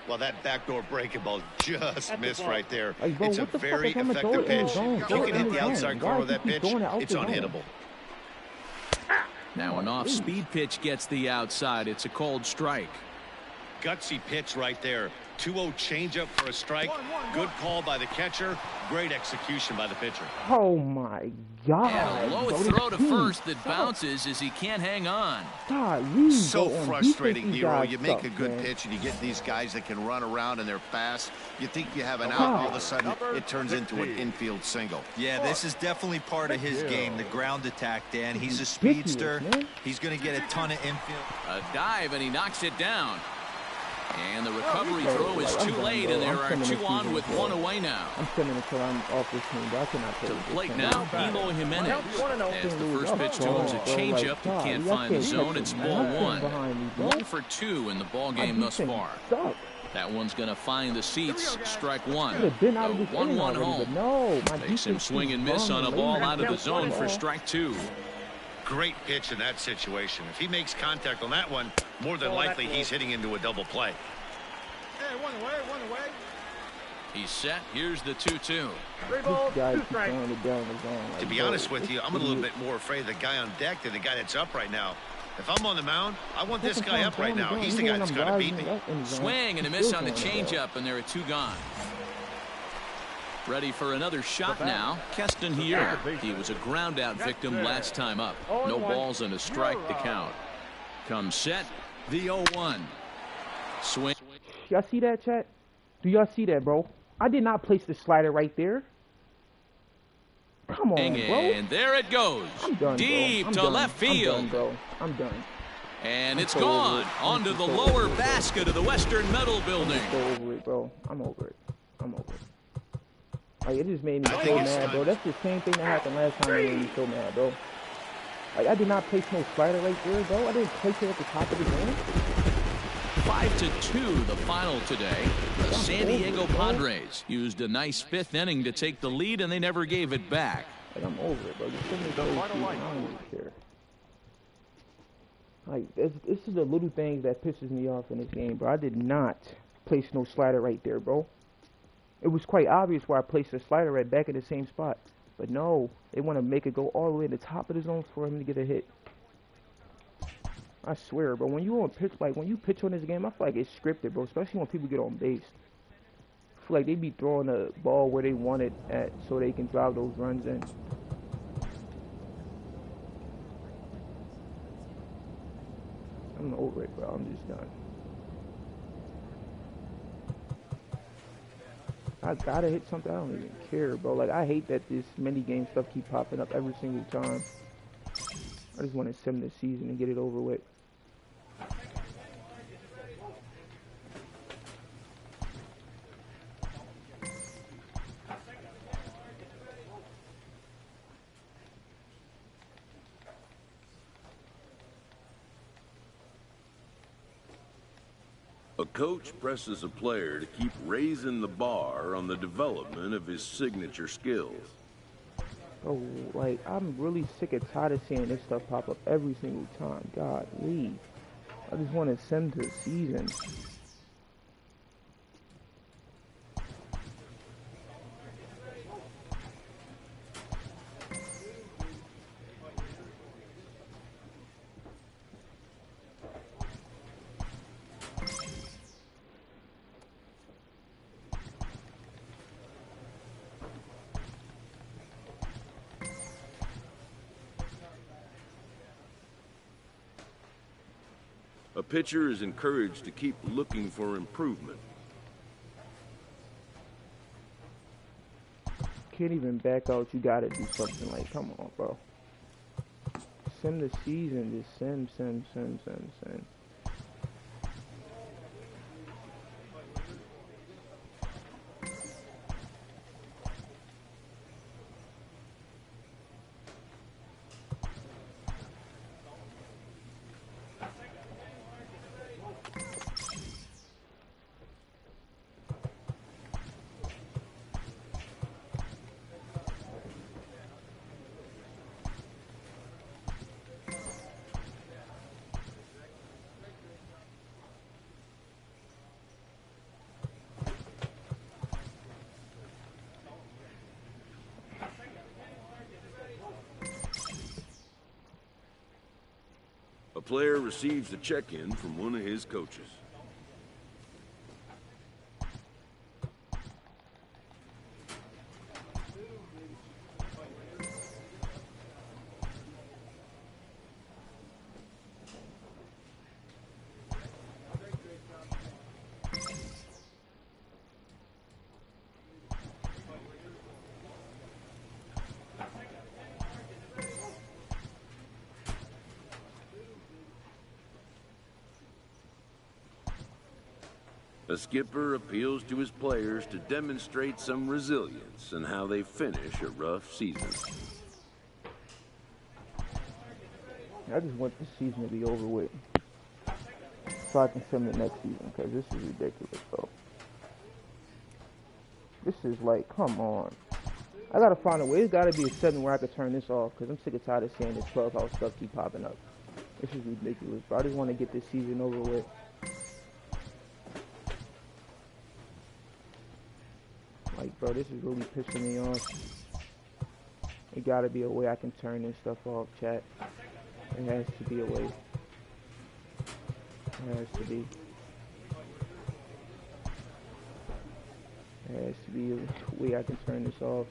[SPEAKER 3] Well, that backdoor breaking ball just missed right there.
[SPEAKER 1] Like, bro,
[SPEAKER 3] it's a
[SPEAKER 1] what the fuck
[SPEAKER 3] very
[SPEAKER 1] is on the
[SPEAKER 3] effective
[SPEAKER 1] goal in the
[SPEAKER 3] pitch.
[SPEAKER 1] zone?
[SPEAKER 3] If you can hit the
[SPEAKER 1] Why
[SPEAKER 3] outside corner of
[SPEAKER 1] does
[SPEAKER 3] that
[SPEAKER 1] he keep
[SPEAKER 3] pitch,
[SPEAKER 1] going out
[SPEAKER 3] it's
[SPEAKER 1] the zone?
[SPEAKER 3] unhittable.
[SPEAKER 2] Now an off-speed pitch gets the outside. It's a called strike.
[SPEAKER 3] Gutsy pitch right there. 2-0 changeup for a strike. Good call by the catcher. Great execution by the pitcher.
[SPEAKER 1] Oh my God!
[SPEAKER 2] And a low throw to first that bounces as he can't hang on.
[SPEAKER 1] God,
[SPEAKER 3] So
[SPEAKER 1] go on
[SPEAKER 3] frustrating,
[SPEAKER 1] defense,
[SPEAKER 3] Hero.
[SPEAKER 1] guys
[SPEAKER 3] You make
[SPEAKER 1] suck,
[SPEAKER 3] a good
[SPEAKER 1] man.
[SPEAKER 3] pitch and you get these guys that can run around and they're fast. You think you have an out, all of a sudden it turns into an infield single.
[SPEAKER 6] Yeah, this is definitely part of his game, the ground attack, Dan. He's a speedster. He's going to get a ton of infield.
[SPEAKER 2] A dive, and he knocks it down. And the recovery throw is too late, and there are 2 on with 1 away now.
[SPEAKER 1] I'm sending it till I'm off this team, but I cannot play
[SPEAKER 2] To
[SPEAKER 1] with
[SPEAKER 2] the
[SPEAKER 1] this
[SPEAKER 2] plate
[SPEAKER 1] team.
[SPEAKER 2] now, Eloy Jimenez. As the first pitch to him is a changeup. He can't find the zone. It's ball 1. 1 for 2 in the ball game thus far. That one's going to find the seats. Strike 1. The 1-1 home.
[SPEAKER 1] No,
[SPEAKER 2] Makes him swing and miss on a ball out of the zone for strike 2.
[SPEAKER 3] great pitch in that situation. If he makes contact on that one, more than likely he's hitting into a double play.
[SPEAKER 8] Hey, one away, one away.
[SPEAKER 2] He's set. Here's the 2-2.
[SPEAKER 8] 3 balls, 2 strikes.
[SPEAKER 3] To be honest with you, I'm a little bit more afraid of the guy on deck than the guy that's up right now. If I'm on the mound, I want this guy up right now. He's the guy that's going to beat me.
[SPEAKER 2] Swing and a miss on the changeup, and there are 2 gone. Ready for another shot now. Keston here. He was a ground-out victim last time up. No balls and a strike to count. Comes set. The 0-1. Swing.
[SPEAKER 1] Y'all see that, chat? Do y'all see that, bro? I did not place the slider right there. Come on, bro.
[SPEAKER 2] And there it goes.
[SPEAKER 1] I'm done,
[SPEAKER 2] deep
[SPEAKER 1] bro.
[SPEAKER 2] to left field.
[SPEAKER 1] I'm done, bro. I'm done.
[SPEAKER 2] And it's gone onto the lower basket of the Western Metal Building.
[SPEAKER 1] Go over it, bro. I'm over it. I'm over it. Like, it just made me so mad, bro. That's the same thing that happened last time that made me so mad, bro. Like, I did not place no slider right there, bro. I didn't place it at the top of the game.
[SPEAKER 2] 5-2 the final today. The San Diego Padres used a nice 5th inning to take the lead, and they never gave it back.
[SPEAKER 1] Like, I'm over it, bro. Just send me I don't even care. Like, this is the little things that pisses me off in this game, bro. I did not place no slider right there, bro. It was quite obvious where I placed the slider right back in the same spot. But no, they want to make it go all the way to the top of the zone for him to get a hit. I swear, bro, when you on pitch, like when you pitch on this game, I feel like it's scripted, bro. Especially when people get on base. I feel like they be throwing the ball where they want it at, so they can drive those runs in. I'm over it, bro. I'm just done. I gotta hit something. I don't even care, bro. Like, I hate that this mini game stuff keep popping up every single time. I just want to sim this season and get it over with.
[SPEAKER 7] A coach presses a player to keep raising the bar on the development of his signature skills.
[SPEAKER 1] Oh, like, I'm really sick and tired of seeing this stuff pop up every single time. God, leave. I just want to send to the season.
[SPEAKER 7] A pitcher is encouraged to keep looking for improvement.
[SPEAKER 1] Can't even back out. You gotta do something. Like, come on, bro. Sim the season. Just sim.
[SPEAKER 7] A player receives a check-in from one of his coaches. A skipper appeals to his players to demonstrate some resilience in how they finish a rough season.
[SPEAKER 1] I just want this season to be over with, so I can sim the next season, because this is ridiculous, bro. This is like, come on. I gotta find a way. There's gotta be a setting where I could turn this off, because I'm sick and tired of seeing this clubhouse stuff keep popping up. This is ridiculous, bro. I just want to get this season over with. Like, bro, this is really pissing me off. It gotta be a way I can turn this stuff off, chat. It has to be a way. It has to be. There has to be a way I can turn this off.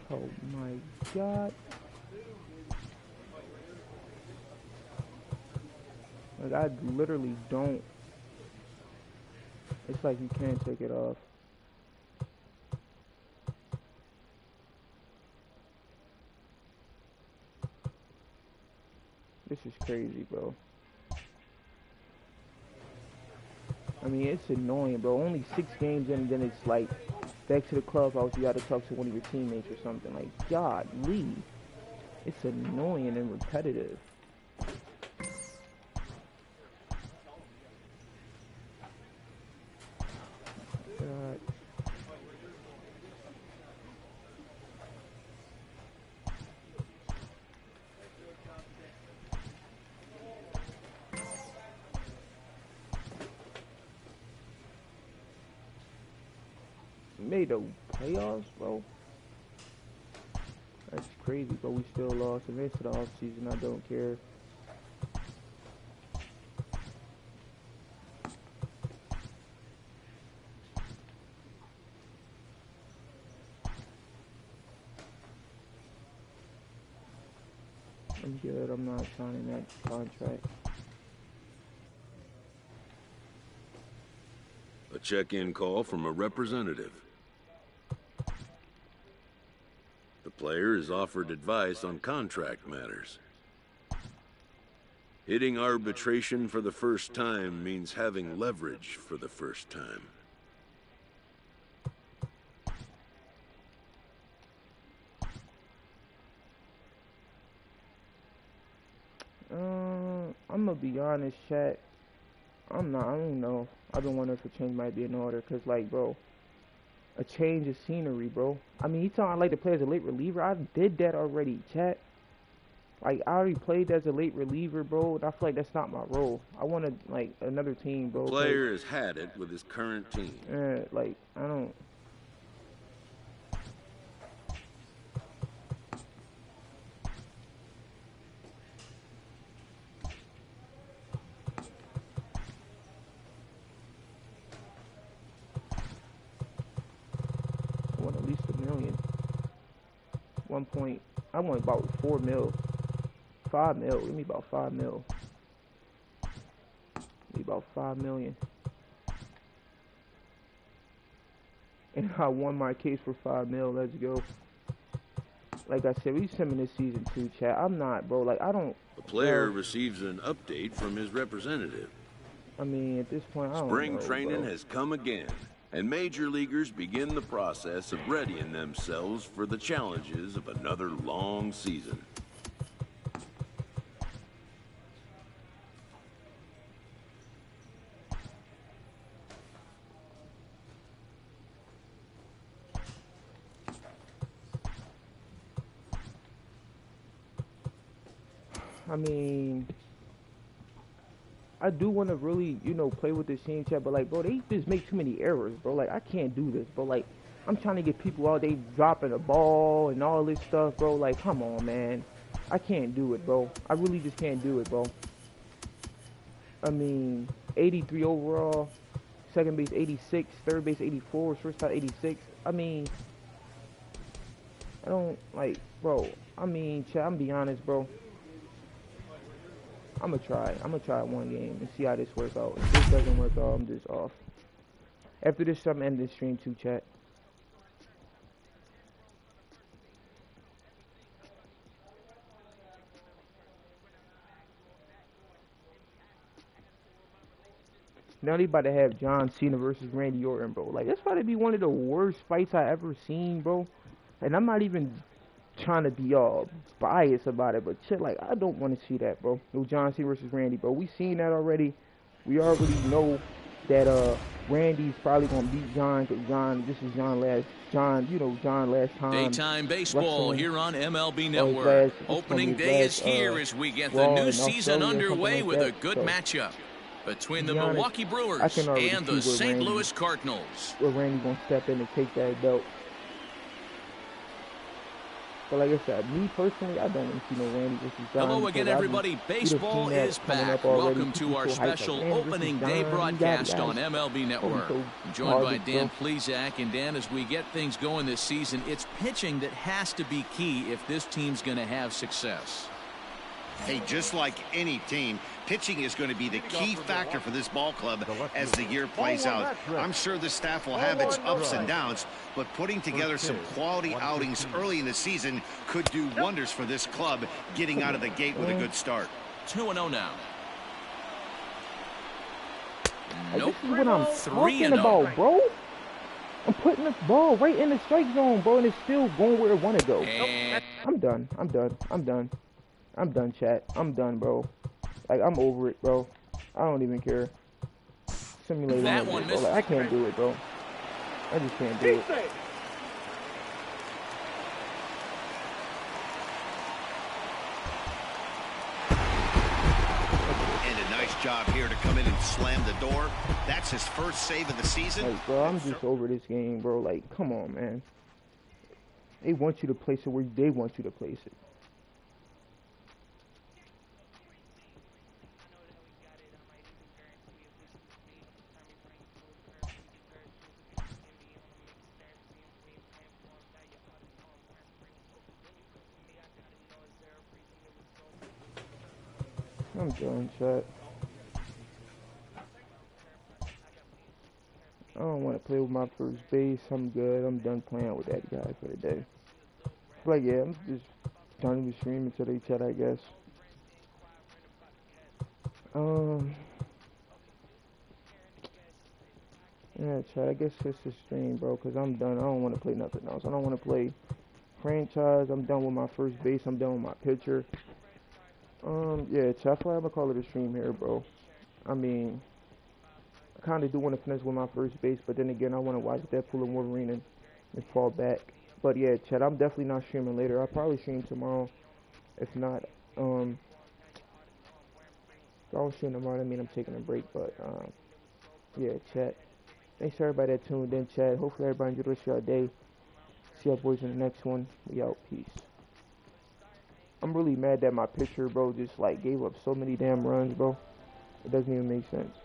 [SPEAKER 1] Oh my God. Like, I literally don't. It's like you can't take it off. This is crazy, bro. I mean, it's annoying, bro. Only 6 games in, and then it's like, back to the clubhouse, you gotta talk to one of your teammates or something. Like, God, leave. It's annoying and repetitive. God. Made the playoffs, bro. That's crazy, but we still lost. The rest of the offseason, I don't care. I'm good. I'm not signing that contract.
[SPEAKER 7] A check-in call from a representative. The player is offered advice on contract matters. Hitting arbitration for the first time means having leverage for the first time.
[SPEAKER 1] I'm gonna be honest, chat. I don't know. I've been wondering if a change might be in order, cause like, bro, a change of scenery, bro. I mean, you talking I like to play as a late reliever? I did that already, chat. Like, I already played as a late reliever, bro, and I feel like that's not my role. I wanted, like, another team, bro.
[SPEAKER 7] The player has had it with his current team.
[SPEAKER 1] Like, I don't... I want at least $1 million. I want about 4 mil. 5 mil. Give me about 5 mil. Give me about 5 million. And I won my case for 5 mil. Let's go. Like I said, we swimming this season too, chat. I'm not, bro. Like, I don't...
[SPEAKER 7] The player receives an update from his representative.
[SPEAKER 1] I mean, at this point, I don't know,
[SPEAKER 7] Spring training
[SPEAKER 1] bro.
[SPEAKER 7] has come again, and major leaguers begin the process of readying themselves for the challenges of another long season.
[SPEAKER 1] I mean, I do want to really, you know, play with this team, chat, but like, bro, they just make too many errors, bro. Like, I can't do this, bro. Like, I'm trying to get people out, they dropping the ball and all this stuff, bro. Like, come on, man. I can't do it, bro. I really just can't do it, bro. I mean, 83 overall, second base 86, third base 84, shortstop 86. I mean, I don't, like, bro. I mean, chat, I'm be honest, bro. I'm gonna try one game and see how this works out. If this doesn't work out, I'm just off. After this, I'm ending this stream too, chat. Now they about to have John Cena versus Randy Orton, bro. Like, that's about to be one of the worst fights I ever seen, bro. And I'm not even trying to be all biased about it, but shit, like, I don't want to see that, bro. No John Cena versus Randy, bro. We seen that already. We already know that Randy's probably gonna beat John, because this is John last time.
[SPEAKER 2] Daytime baseball
[SPEAKER 1] wrestling.
[SPEAKER 2] here on MLB Network. Opening day is here as we get the new season underway with a good matchup between the Milwaukee Brewers and the St. Louis Cardinals.
[SPEAKER 1] Where Randy's gonna step in and take that belt. But like I said, me personally, I don't want to see no Randy versus John.
[SPEAKER 2] Hello again, everybody. Baseball is back. Welcome to our special opening day broadcast on MLB Network. I'm joined by Dan Plesac. And Dan, as we get things going this season, it's pitching that has to be key if this team's going to have success.
[SPEAKER 3] Hey, just like any team, pitching is going to be the key factor for this ball club as the year plays out. I'm sure the staff will have its ups and downs, but putting together some quality outings early in the season could do wonders for this club getting out of the gate with a good start.
[SPEAKER 2] 2-0 now.
[SPEAKER 1] Nope. This is what I'm talking about, bro. I'm putting this ball right in the strike zone, bro, and it's still going where it want to go. I'm done. I'm done, chat. I'm done, bro. Like, I'm over it, bro. I don't even care. Simulating that one, bro. Like, I can't do it, bro. I just can't do it.
[SPEAKER 3] And a nice job here to come in and slam the door. That's his first save of the season.
[SPEAKER 1] Like, bro, I'm just over this game, bro. Like, come on, man. They want you to place it where they want you to place it. I'm done, chat. I don't want to play with my first base. I'm good. I'm done playing with that guy for the day. Like, yeah, I'm just done with streaming today, chat, I guess. Yeah, chat, I guess it's a stream, bro, because I'm done. I don't want to play nothing else. I don't want to play franchise. I'm done with my first base. I'm done with my pitcher. Yeah, chat, I feel like I'm gonna call it a stream here, bro. I mean, I kind of do want to finish with my first base, but then again, I want to watch Deadpool and Wolverine and fall back. But yeah, chat, I'm definitely not streaming later. I'll probably stream tomorrow. If not, if I don't stream tomorrow, I mean I'm taking a break. But yeah, chat. Thanks to everybody that tuned in, chat. Hopefully everybody enjoyed the rest of your day. See y'all boys in the next one. We out. Peace. I'm really mad that my pitcher, bro, just like gave up so many damn runs, bro. It doesn't even make sense.